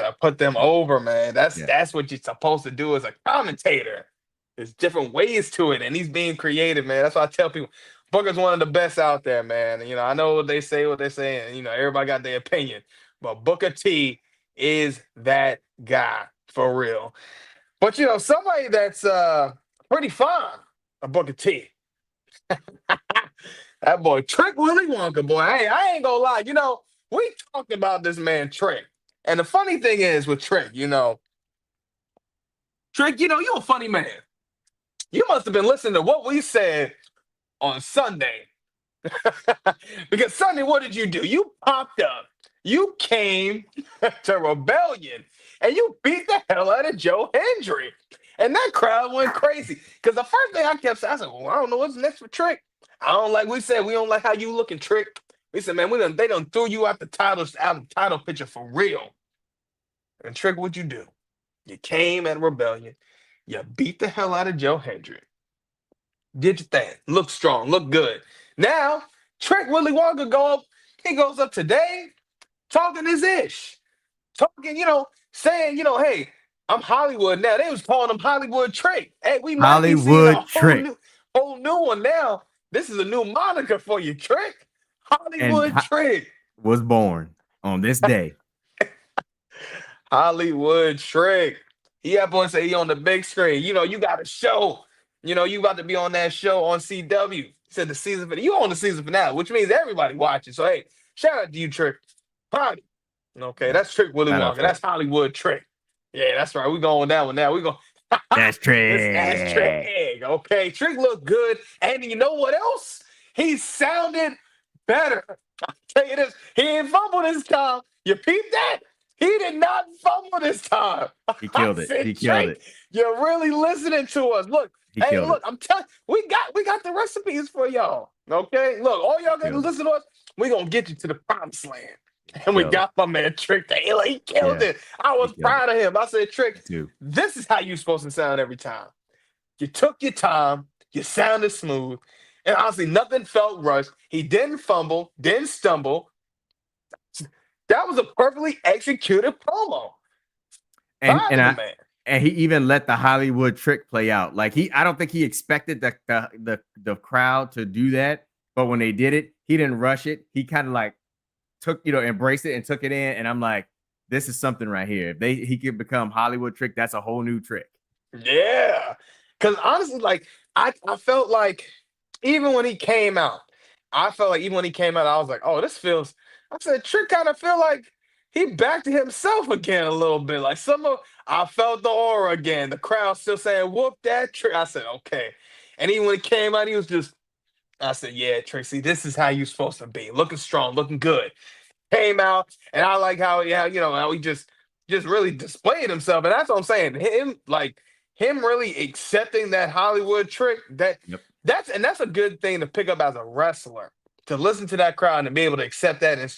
to put them over, man. That's Yeah. that's what you're supposed to do as a commentator. There's different ways to it, and he's being creative, man. That's why I tell people Booker's one of the best out there, man. I know what they say, and everybody got their opinion, but Booker T is that guy for real. But somebody that's pretty fond of Booker T. That boy Trick Willie Wonka, boy. I ain't gonna lie. We talked about this man Trick, and the funny thing is with Trick, Trick, you're a funny man. You must have been listening to what we said on Sunday. Because Sunday, what did you do? You popped up. You came to Rebellion and you beat the hell out of Joe Hendry. And that crowd went crazy. Because the first thing I kept saying, I said, well, I don't know what's next for Trick. We don't like how you looking, Trick. We said, man, they done threw you out the title picture for real. And Trick, what'd you do? You came at Rebellion. You beat the hell out of Joe Hendry. Did your thing. Look strong. Look good. Now, Trick Willie Walker go up. He goes up today talking his ish. Talking, saying, hey, I'm Hollywood now. They was calling him Hollywood Trick. Hey, we might be seeing a Hollywood whole Trick. new one now. This is a new moniker for you, Trick. And Hollywood Trick. was born on this day. Hollywood Trick. He up on say he on the big screen. You got a show. You about to be on that show on CW. He said the season finale. You on the season finale, which means everybody watching. So hey, shout out to you, Trick. Party. Okay, that's Trick Willie Shout out, Walker. Trick. That's Hollywood Trick. Yeah, that's right. We going with that one now. We go. That's That's Trick. Trick. Okay, Trick looked good, and you know what else? He sounded better. I'll tell you this. He didn't fumble this time. You peeped that? He did not fumble this time. He killed it. He killed it. You're really listening to us. Look, He hey, killed look, it. I'm telling we got the recipes for y'all. Okay, look, all y'all got to Killed it. listen to us. We're gonna get you to the promised land. And we Killed got my man Trick. He killed Yeah, it. I was killed proud of him. I said, Trick, too. this is how you're supposed to sound every time. You took your time, you sounded smooth, and honestly, nothing felt rushed. He didn't fumble, didn't stumble. That was a perfectly executed promo. And Proud and of I the man. and he even let the Hollywood Trick play out. Like I don't think he expected the crowd to do that, but when they did it, he didn't rush it. He kind of like took, embraced it and took it in. And I'm like, this is something right here. If he could become Hollywood Trick, that's a whole new trick. Yeah. Because honestly, like, I felt like even when he came out, I was like, oh, this feels. I said, Trick kind of feel like he back to himself again a little bit. Like I felt the aura again. The crowd still saying, whoop that Trick. I said, okay. And even when he came out, he was just, I said, yeah, Trixie, this is how you're supposed to be. Looking strong, looking good. Came out, and I like how, yeah, how he just really displayed himself. And that's what I'm saying. Him really accepting that Hollywood Trick, Yep. that's a good thing to pick up as a wrestler. To listen to that crowd and be able to accept that and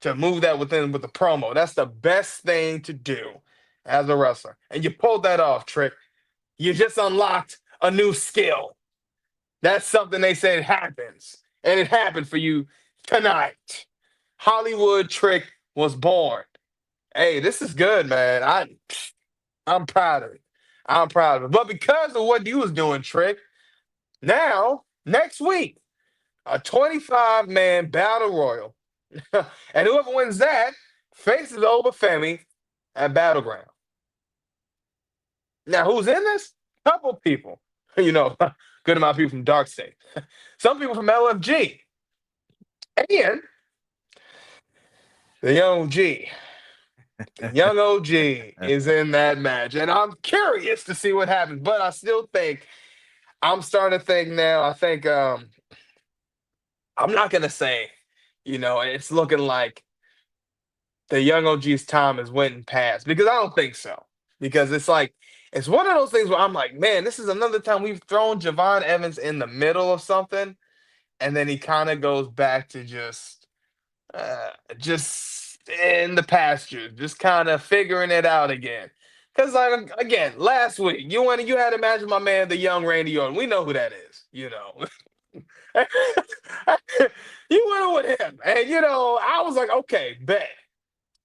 to move that with the promo. That's the best thing to do as a wrestler. And you pulled that off, Trick. You just unlocked a new skill. That's something they said happens. And it happened for you tonight. Hollywood Trick was born. Hey, this is good, man. I'm proud of it. I'm proud of it. But because of what you was doing, Trick, now, next week, a 25-man battle royal. And whoever wins that faces Obafemi at Battleground. Now, who's in this? Couple people. Good amount of people from Dark State. Some people from LFG. And the young OG. The young OG is in that match. And I'm curious to see what happens. But I still think, I'm starting to think now, I think I'm not gonna say, it's looking like the young OG's time is went and passed. Because I don't think so. Because it's one of those things where I'm like, man, this is another time we've thrown Javon Evans in the middle of something, and then he kind of goes back to just in the pasture, just kind of figuring it out again. Because again, last week you had to imagine my man, the young Randy Orton. We know who that is, You went with him, and I was like, okay, bet.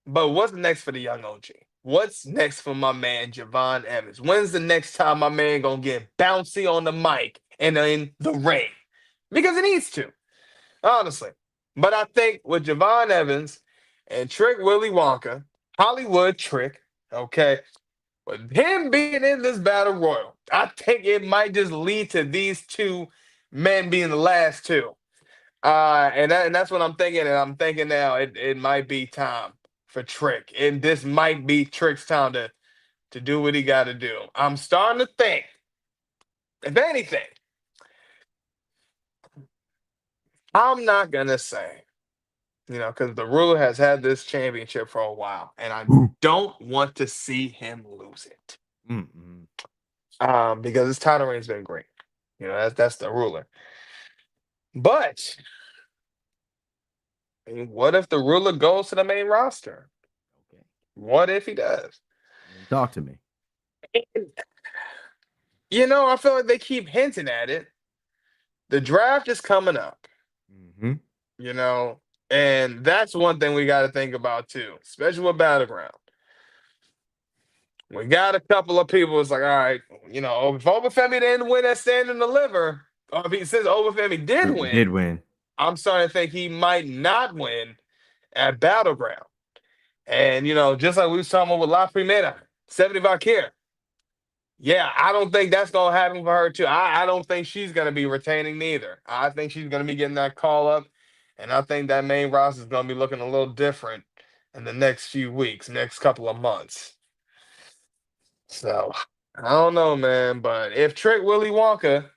But what's next for the young OG? What's next for my man Javon Evans? When's the next time my man gonna get bouncy on the mic and in the ring? Because he needs to, honestly. But I think with Javon Evans and Trick Willie Wonka, Hollywood Trick, okay, with him being in this battle royal, I think it might just lead to these two men being the last two. And that's what I'm thinking. And I'm thinking now it might be time for Trick. And this might be Trick's time to do what he got to do. I'm starting to think, if anything, I'm not going to say, because the ruler has had this championship for a while, and I don't want to see him lose it. Because his title reign's been great. That's the ruler. But I mean, what if the ruler goes to the main roster? Okay. What if he does? Talk to me. I feel like they keep hinting at it. The draft is coming up, Mhm. you know, and that's one thing we got to think about too, especially with Battleground. We got a couple of people. It's like, all right, if Obafemi didn't win that stand and deliver, or since Obafemi did Did win, win. I'm starting to think he might not win at Battleground. And just like we was talking about with La Primera, 70 Valkyrie. Yeah, I don't think that's gonna happen for her too. I don't think she's gonna be retaining neither. I think she's gonna be getting that call up, and I think that main roster is gonna be looking a little different in the next few weeks, next couple of months. So I don't know, man. But if Trick Willie Wonka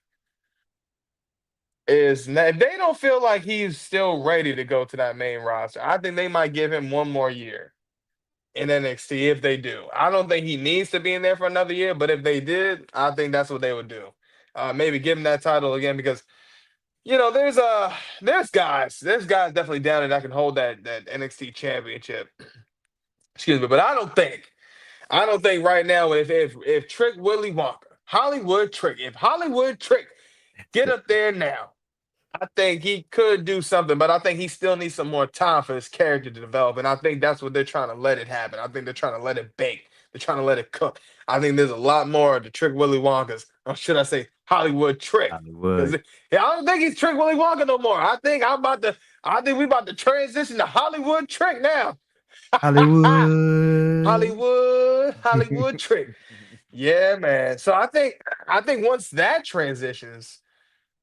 if they don't feel like he's still ready to go to that main roster, I think they might give him one more year in NXT if they do. I don't think he needs to be in there for another year, but if they did, I think that's what they would do. Maybe give him that title again because there's guys definitely down there that can hold that NXT championship. Excuse me, but I don't think right now if Trick Willie Walker, if Hollywood Trick get up there now, I think he could do something, but I think he still needs some more time for his character to develop. And I think that's what they're trying to let it happen. I think they're trying to let it bake. They're trying to let it cook. I think there's a lot more to Trick Willie Wonka's, or should I say Hollywood Trick? Because Hollywood. I don't think he's Trick Willie Wonka no more. I think we about to transition to Hollywood Trick now. Hollywood. Hollywood Trick. Yeah, man. So I think once that transitions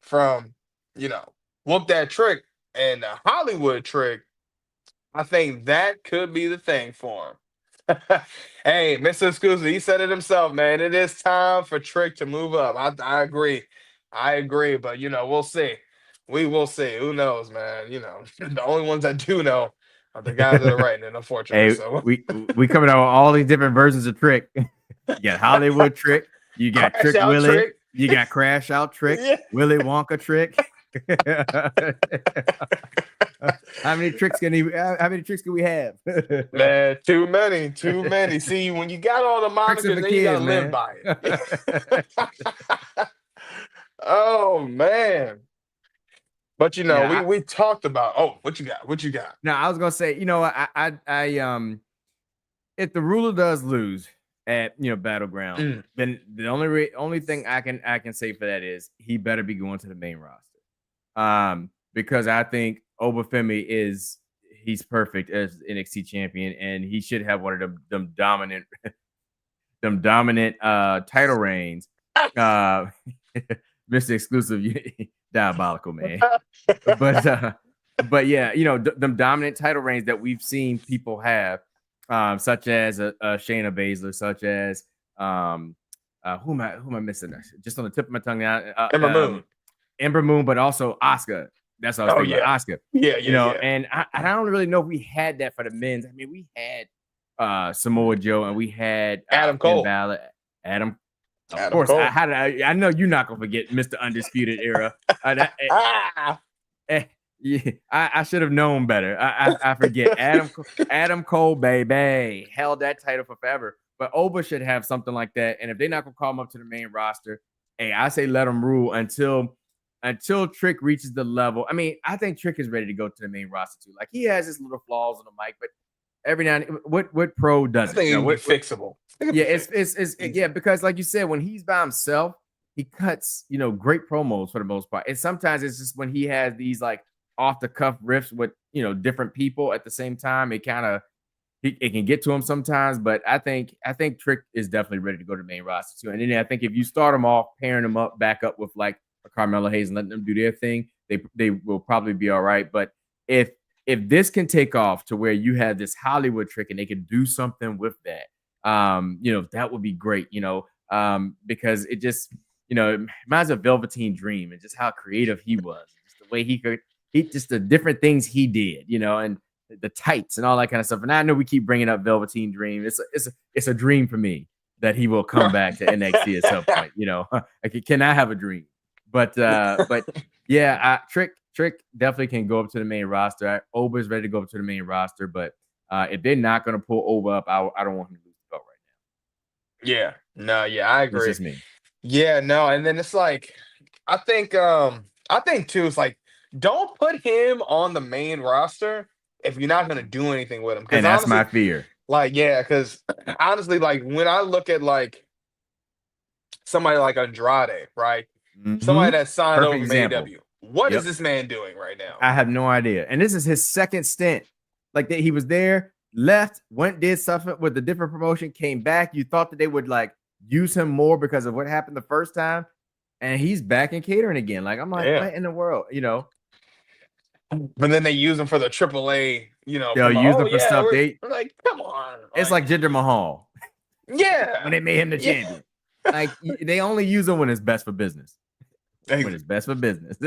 from, you know, whoop that trick and the Hollywood trick, I think that could be the thing for him. Hey, Mr. Xclusive, he said it himself, man. It is time for Trick to move up. I agree. I agree, but we'll see. We will see. Who knows, man? The only ones that do know are the guys that are writing it, unfortunately. Hey, So we coming out with all these different versions of Trick. You got Hollywood Trick. You got crash Trick out Willie. Trick. You got Crash Out Trick. Yeah. Willy Wonka Trick. How many tricks can we have? Man, too many, too many. See, when you got all the Tricks are monikers, for then you gotta kids, live man. by it. Oh man. But we Yeah. we talked about. Oh, what you got? What you got? Now I was gonna say, if the ruler does lose at Battleground, Mm. then the only thing I can say for that is he better be going to the main roster. Because I think Obafemi he's perfect as NXT champion, and he should have one of them dominant title reigns. Mr. Xclusive, diabolical, man. But yeah, them dominant title reigns that we've seen people have, such as Shayna Baszler, such as who am I missing? Just on the tip of my tongue now. Ember Moon. Ember Moon, but also Asuka. That's what I was Oh thinking yeah. about, Asuka. Yeah. And I don't really know if we had that for the men's. I mean, we had Samoa Joe and we had Adam Finn Cole. Balor, Adam. Of Adam course, Cole. I know you're not gonna forget Mr. Undisputed Era. Yeah, I should have known better. I forget Adam Cole, baby, held that title for forever. But Oba should have something like that. And if they're not gonna call him up to the main roster, hey, I say let him rule until Trick reaches the level. I mean, I think Trick is ready to go to the main roster too. Like he has his little flaws on the mic, but every now and then, what pro does I think it would be fixable. Yeah, it's because like you said, when he's by himself, he cuts great promos for the most part. And sometimes it's just when he has these like off the cuff riffs with different people at the same time, it can get to him sometimes. But I think Trick is definitely ready to go to the main roster too. And then I think if you start him off pairing him up back up with like a Carmelo Hayes and letting them do their thing, they will probably be all right. But if this can take off to where you have this Hollywood Trick and they can do something with that, that would be great. Because it just it reminds of Velveteen Dream and just how creative he was, just the way just the different things he did, and the tights and all that kind of stuff. And I know we keep bringing up Velveteen Dream. It's a dream for me that he will come back to NXT at some point. Can I have a dream? But yeah, Trick definitely can go up to the main roster. Oba's ready to go up to the main roster, but if they're not going to pull Oba up, I don't want him to lose the belt right Yeah. No, yeah, I It's agree. just me. Yeah, no, and then it's like I think too, it's like don't put him on the main roster if you're not gonna do anything with him. Because And that's my honestly, fear. like, yeah, because honestly, like when I look at like somebody like Andrade, right? Hmm. Somebody that signed Perfect over from example. AEW. What is Yep. this man doing right now? I have no idea. And this is his second stint. Like that, he was there, left, went, did something with a different promotion, came back. You thought that they would like use him more because of what happened the first time, and he's back in catering again. Like I'm like, Yeah. what in the world? But then they use him for the AAA, They'll use oh him for yeah, stuff. we're like, come on. It's Like, like Jinder Mahal when yeah. they made him the Yeah. champion. Like they only use him when it's best for business. When it's best for business.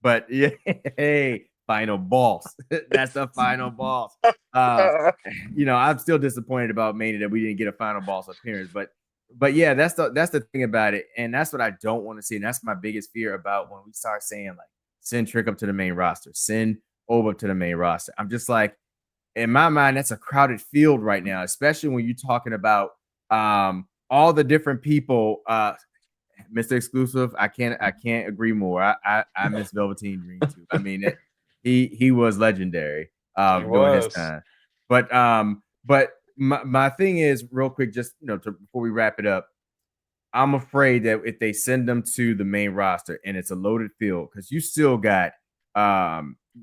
But yeah, hey, final boss. That's the final boss. Uh, I'm still disappointed about Mania that we didn't get a final boss appearance, but yeah, that's the thing about it, and that's what I don't want to see, and that's my biggest fear about when we start saying like send Trick up to the main roster, send Over up to the main roster. I'm just like, in my mind, that's a crowded field right now, especially when you're talking about all the different people. Mr. Exclusive, I can't agree more. I miss Velveteen Dream too. I mean, he was legendary He during his was. time. But my thing is real quick, just before we wrap it up, I'm afraid that if they send them to the main roster and it's a loaded field, because you still got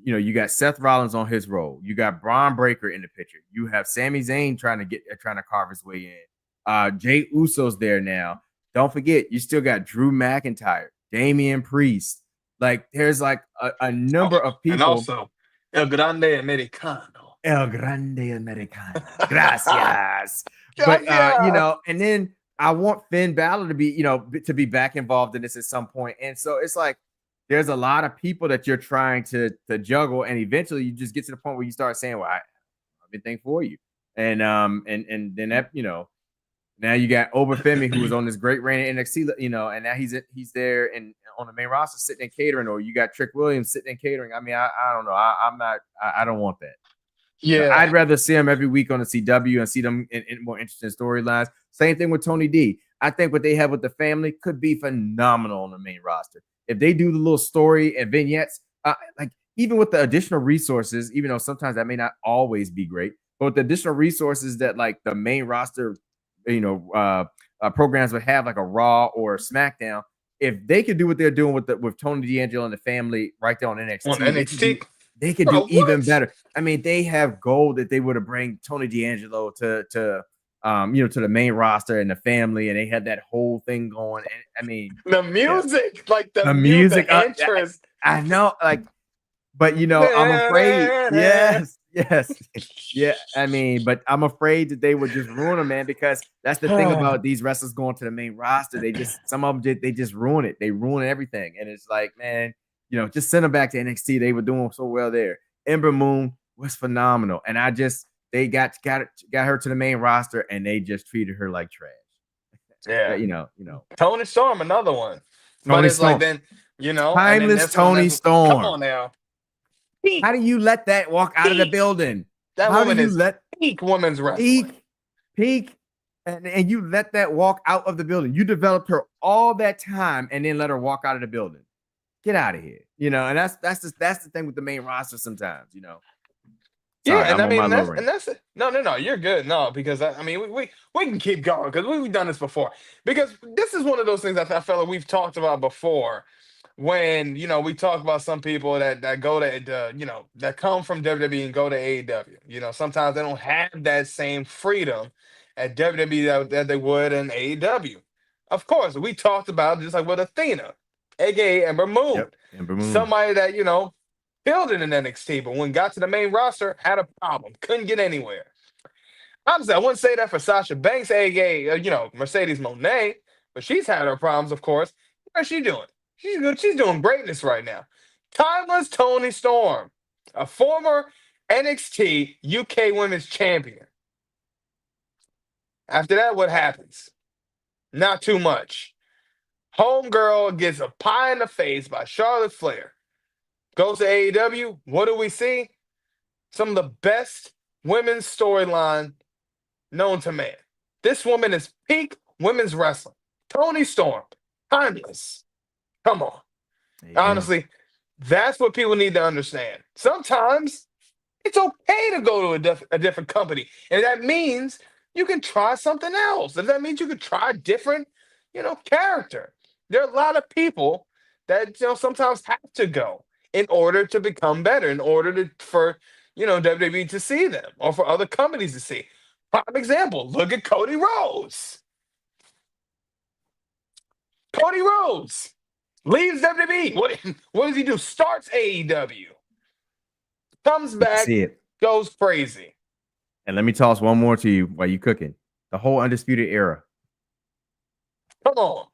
you got Seth Rollins on his role, you got Braun Breaker in the picture, you have Sami Zayn trying to carve his way in. Jay Uso's there now. Don't forget, you still got Drew McIntyre, Damian Priest. Like, there's like a Oh, number of and people. also El Grande Americano. El Grande Americano. Gracias. But Gracias. and then I want Finn Balor to be back involved in this at some point. And so it's like there's a lot of people that you're trying to juggle, and eventually you just get to the point where you start saying, well, I have everything for you. And then that, now you got Obafemi, who was on this great reign in NXT, and now he's there and on the main roster sitting in catering, or you got Trick Williams sitting in catering. I mean, I don't know. I'm not. I don't want that. Yeah. I'd rather see them every week on the CW and see them in more interesting storylines. Same thing with Tony D. I think what they have with the family could be phenomenal on the main roster. If they do the little story and vignettes, like even with the additional resources, even though sometimes that may not always be great, but with the additional resources that like the main roster, programs would have, like a Raw or a SmackDown, if they could do what they're doing with Tony D'Angelo and the family right there on On NXT, NXT. they could do Bro, even what? better. I mean, they have gold that they would have bring Tony D'Angelo to the main roster and the family, and they had that whole thing going. And I mean, The yeah, music, like the the music. entrance. I know, like, but I'm afraid. Yes, yes, yeah. I mean, but I'm afraid that they would just ruin them, man. Because that's the thing about these wrestlers going to the main roster. Some of them they just ruin it. They ruin everything, and it's like, man, just send them back to NXT. They were doing so well there. Ember Moon was phenomenal, and they got her to the main roster, and they just treated her like trash. Yeah. You know, Tony Storm, another one. But Tony it's like Storm, then, and then timeless Tony come Storm. on now. How Peak, do you let that walk out of the peak. building? That How do woman you is let peak women's wrestling. peak, peak, and you let that walk out of the building? You developed her all that time and then let her walk out of the building. Get out of here. And that's the thing with the main roster sometimes. Yeah, Sorry, and I'm I on my mean low that's rant. it. No, no, no, you're good. No, because I mean we can keep going because we've done this before. Because this is one of those things that I felt like we've talked about before. When we talk about some people that go that come from WWE and go to AEW. Sometimes they don't have that same freedom at WWE that they would in AEW. Of course, we talked about just like with Athena, aka Ember Moon, Yep, Ember Moon. somebody that killed it in NXT, but when got to the main roster, had a problem, couldn't get anywhere. Honestly, I wouldn't say that for Sasha Banks, aka Mercedes Monet, but she's had her problems, of course. How's she doing? She's good. She's doing greatness right now. Timeless Tony Storm, a former NXT UK Women's Champion. After that, what happens? Not too much. Homegirl gets a pie in the face by Charlotte Flair. Goes to AEW. What do we see? Some of the best women's storyline known to man. This woman is peak women's wrestling. Toni Storm, timeless. Come on. Amen. Honestly, that's what people need to understand. Sometimes it's okay to go to a different company. And that means you can try something else. And that means you can try a different, character. There are a lot of people that, sometimes have to go in order to become better, in order for, WWE to see them or for other companies to see. Prime example, look at Cody Rhodes. Cody Rhodes leaves WWE. What does he do? Starts AEW. Comes You can back, see it. goes crazy. And let me toss one more to you while you cooking. The whole Undisputed Era. Come on.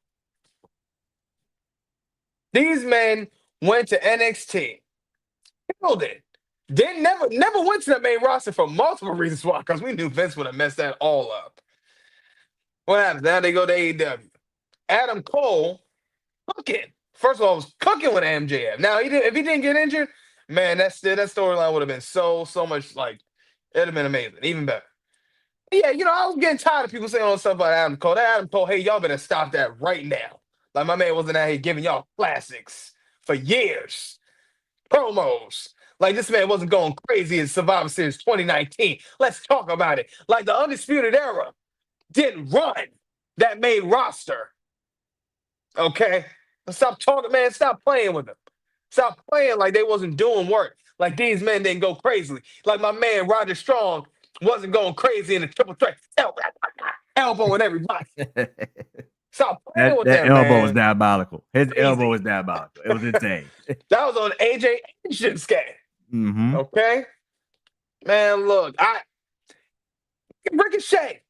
These men went to NXT, killed it. Then never went to the main roster for multiple reasons why, because we knew Vince would have messed that all up. What happens? Now they go to AEW. Adam Cole cooking. First of all, was cooking with MJF. Now if he didn't get injured, man, that storyline would have been so much like it'd have been amazing, even better. Yeah, I was getting tired of people saying all this stuff about Adam Cole. That Adam Cole, hey, y'all better stop that right now. Like my man wasn't out here giving y'all classics for years, promos. Like this man wasn't going crazy in Survivor Series 2019. Let's talk about it. Like the Undisputed Era didn't run that main roster. Okay? Stop talking, man. Stop playing with them. Stop playing like they wasn't doing work. Like these men didn't go crazy. Like my man Roger Strong wasn't going crazy in the triple threat. Elbowing everybody. Stop playing with that them, elbow was man. diabolical. His Crazy. elbow was diabolical. It was insane. That was on AJ Shinsuke. Mm-hmm. Okay? Man, look, Ricochet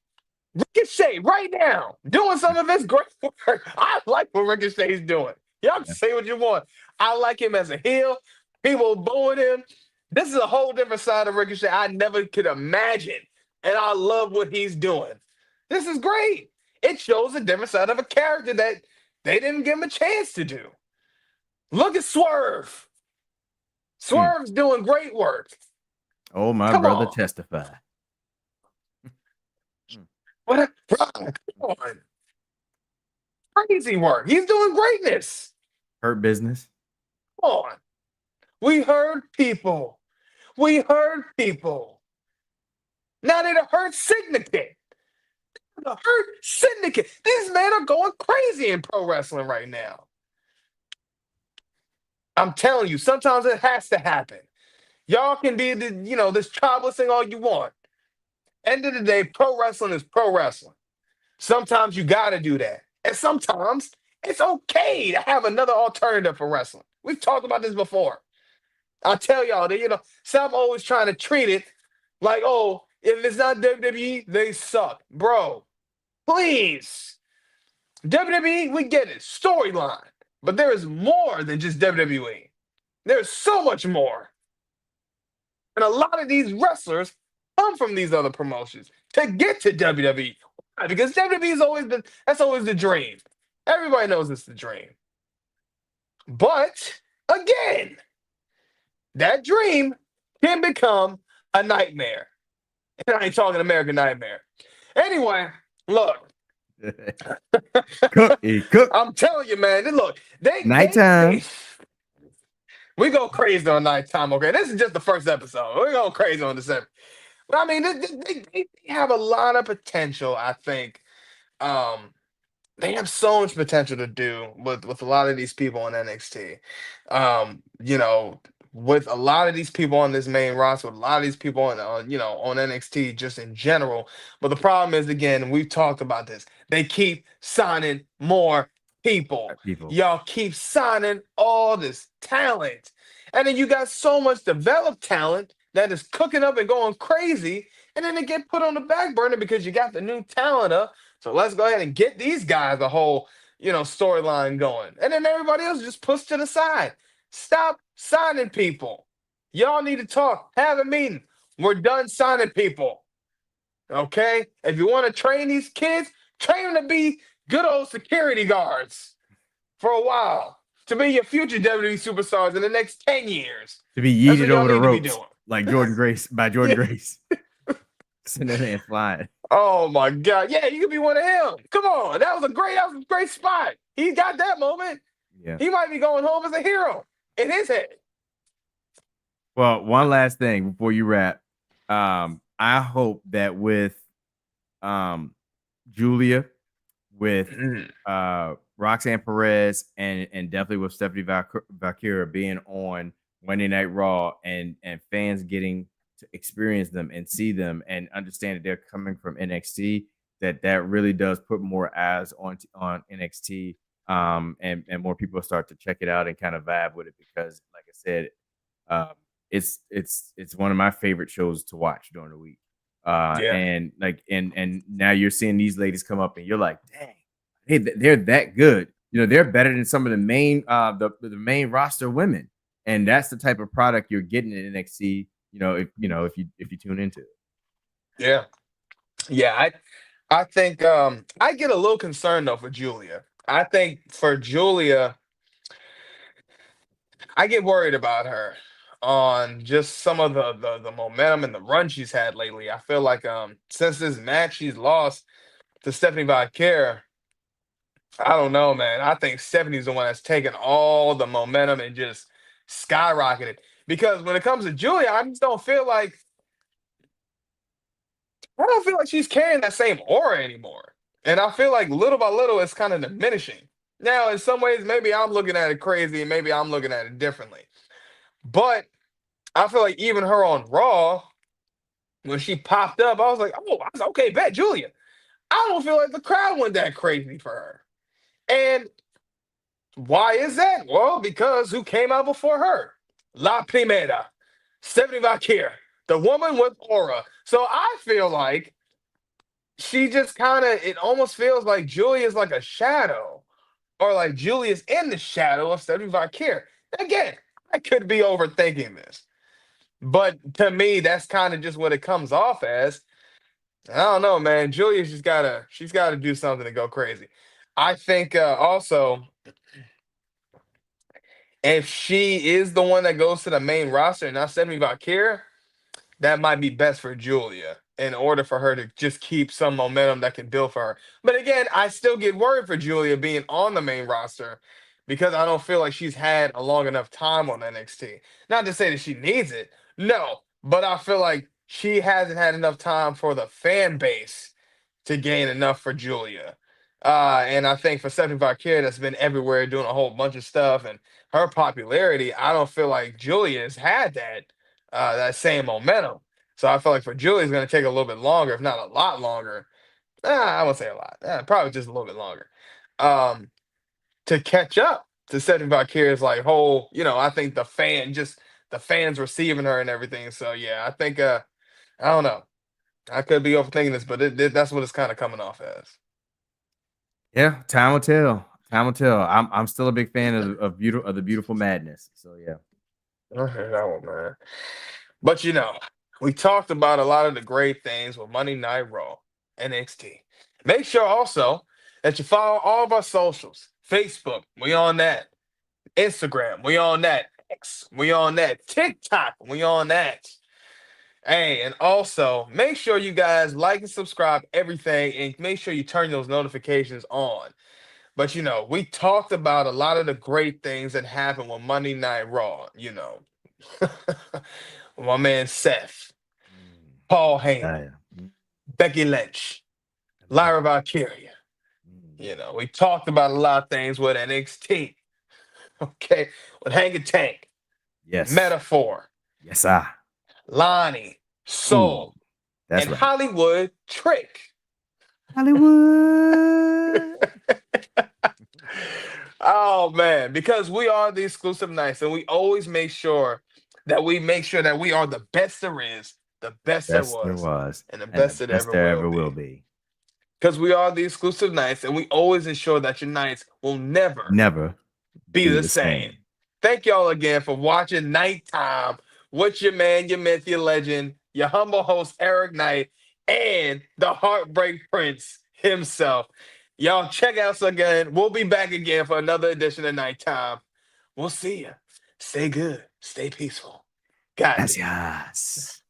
right now doing some of his great work. I like what Ricochet's doing. Y'all can say what you want. I like him as a heel. People booing him. This is a whole different side of Ricochet I never could imagine. And I love what he's doing. This is great. It shows a different side of a character that they didn't give him a chance to do. Look at Swerve. Swerve's doing great work. Oh, my Come brother on. testify. What come on. Crazy work. He's doing greatness. Hurt business. Come on. We heard people. We heard people. Now they're the Hurt Syndicate. The Hurt Syndicate. These men are going crazy in pro wrestling right now. I'm telling you, sometimes it has to happen. Y'all can be this childless thing all you want. End of the day, pro wrestling is pro wrestling. Sometimes you got to do that. And sometimes it's okay to have another alternative for wrestling. We've talked about this before. I tell y'all that, stop always trying to treat it like, oh, if it's not WWE, they suck. Bro, please. WWE, we get it. Storyline. But there is more than just WWE. There's so much more. And a lot of these wrestlers come from these other promotions to get to WWE. Why? Because WWE that's always the dream. Everybody knows it's the dream. But again, that dream can become a nightmare. And I ain't talking American Nightmare. Anyway, look. Cook. I'm telling you, man. Look, Nighttime. We go crazy on nighttime, okay? This is just the first episode. We're going crazy on the second. But I mean, they have a lot of potential, I think. They have so much potential to do with a lot of these people on NXT. With a lot of these people on this main roster, with a lot of these people on NXT just in general. But the problem is, again, we've talked about this. They keep signing more people. Y'all keep signing all this talent. And then you got so much developed talent that is cooking up and going crazy. And then they get put on the back burner because you got the new talent up. So let's go ahead and get these guys a whole, storyline going. And then everybody else just pushed to the side. Stop signing people. Y'all need to talk. Have a meeting. We're done signing people. Okay? If you want to train these kids, train them to be good old security guards for a while. To be your future WWE superstars in the next 10 years. To be yeeted over the ropes like Jordan Grace by Jordan Grace. Sending it and flying. Oh my God. Yeah, you could be one of him. Come on. That was a great spot. He got that moment. Yeah. He might be going home as a hero in his head. Well, one last thing before you wrap. I hope that with Julia, with Mm, Roxanne Perez, and definitely with Stephanie Valkyria being on Monday Night Raw, and fans getting to experience them and see them and understand that they're coming from NXT, that really does put more eyes on NXT, and more people start to check it out and kind of vibe with it, because like I said, um, it's one of my favorite shows to watch during the week. yeah. And like and now you're seeing these ladies come up, and you're like, dang, hey, they're that good. You know, they're better than some of the main the main roster women, and that's the type of product you're getting in NXT. If you tune into it. Yeah. Yeah. I think I get a little concerned though for Julia. I think for Julia, I get worried about her on just some of the momentum and the run she's had lately. I feel like since this match she's lost to Stephanie Valkyrie, I don't know, man. I think Stephanie's the one that's taken all the momentum and just skyrocketed. Because when it comes to Julia, I don't feel like she's carrying that same aura anymore. And I feel like little by little it's kind of diminishing. Now, in some ways, maybe I'm looking at it crazy and maybe I'm looking at it differently. But I feel like even her on Raw, when she popped up, I was like, oh, I was like, okay, bet Julia. I don't feel like the crowd went that crazy for her. And why is that? Well, because who came out before her? La Primera, Stephanie Valkyrie, the woman with aura. So I feel like she just kind of, it almost feels like Julia's like a shadow, or like Julia's in the shadow of Stephanie Valkyrie. Again, I could be overthinking this, but to me, that's kind of just what it comes off as. I don't know, man. Julia's just she's gotta do something to go crazy. I think also, if she is the one that goes to the main roster and not Stephanie Valkyrie, that might be best for Julia in order for her to just keep some momentum that can build for her. But again, I still get worried for Julia being on the main roster because I don't feel like she's had a long enough time on NXT. Not to say that she needs it, no, but I feel like she hasn't had enough time for the fan base to gain enough for Julia. And I think for Stephanie Valkyrie, that's been everywhere doing a whole bunch of stuff, and her popularity, I don't feel like Julia's had that same momentum. So I feel like for Julie, it's going to take a little bit longer, if not a lot longer. I won't say a lot. Probably just a little bit longer, um, to catch up to Stephanie Valkyrie's like whole. I think the fans receiving her and everything. So yeah, I think I don't know. I could be overthinking this, but that's what it's kind of coming off as. Yeah, time will tell. Time will tell. I'm still a big fan of the beautiful madness. So yeah. I hear that one, man. But we talked about a lot of the great things with Monday Night Raw, NXT. Make sure also that you follow all of our socials. Facebook, we on that. Instagram, we on that. X, we on that. TikTok, we on that. Hey, and also make sure you guys like and subscribe everything, and make sure you turn those notifications on. But we talked about a lot of the great things that happened with Monday Night Raw. My man Seth, Paul Heyman, Yeah. Becky Lynch, Lyra Valkyria. We talked about a lot of things with NXT. Okay, with Hang Tank, Yes. Metaphor, Yes, sir. Lonnie, Ooh, Soul, that's and right. Hollywood Trick. Hollywood. Oh man, because we are the exclusive nights, and we make sure that we are the best there is, the best there Best there was, was, and the and the best it best ever there will ever will be. be. Because we are the exclusive nights, and we always ensure that your nights will never Never be be the the same. same. Thank y'all again for watching Nighttime with your man, your myth, your legend, your humble host, Eric Knight, and the Heartbreak Prince himself. Y'all check us again. We'll be back again for another edition of Nighttime. We'll see you. Stay good. Stay peaceful. God damn. Gracias.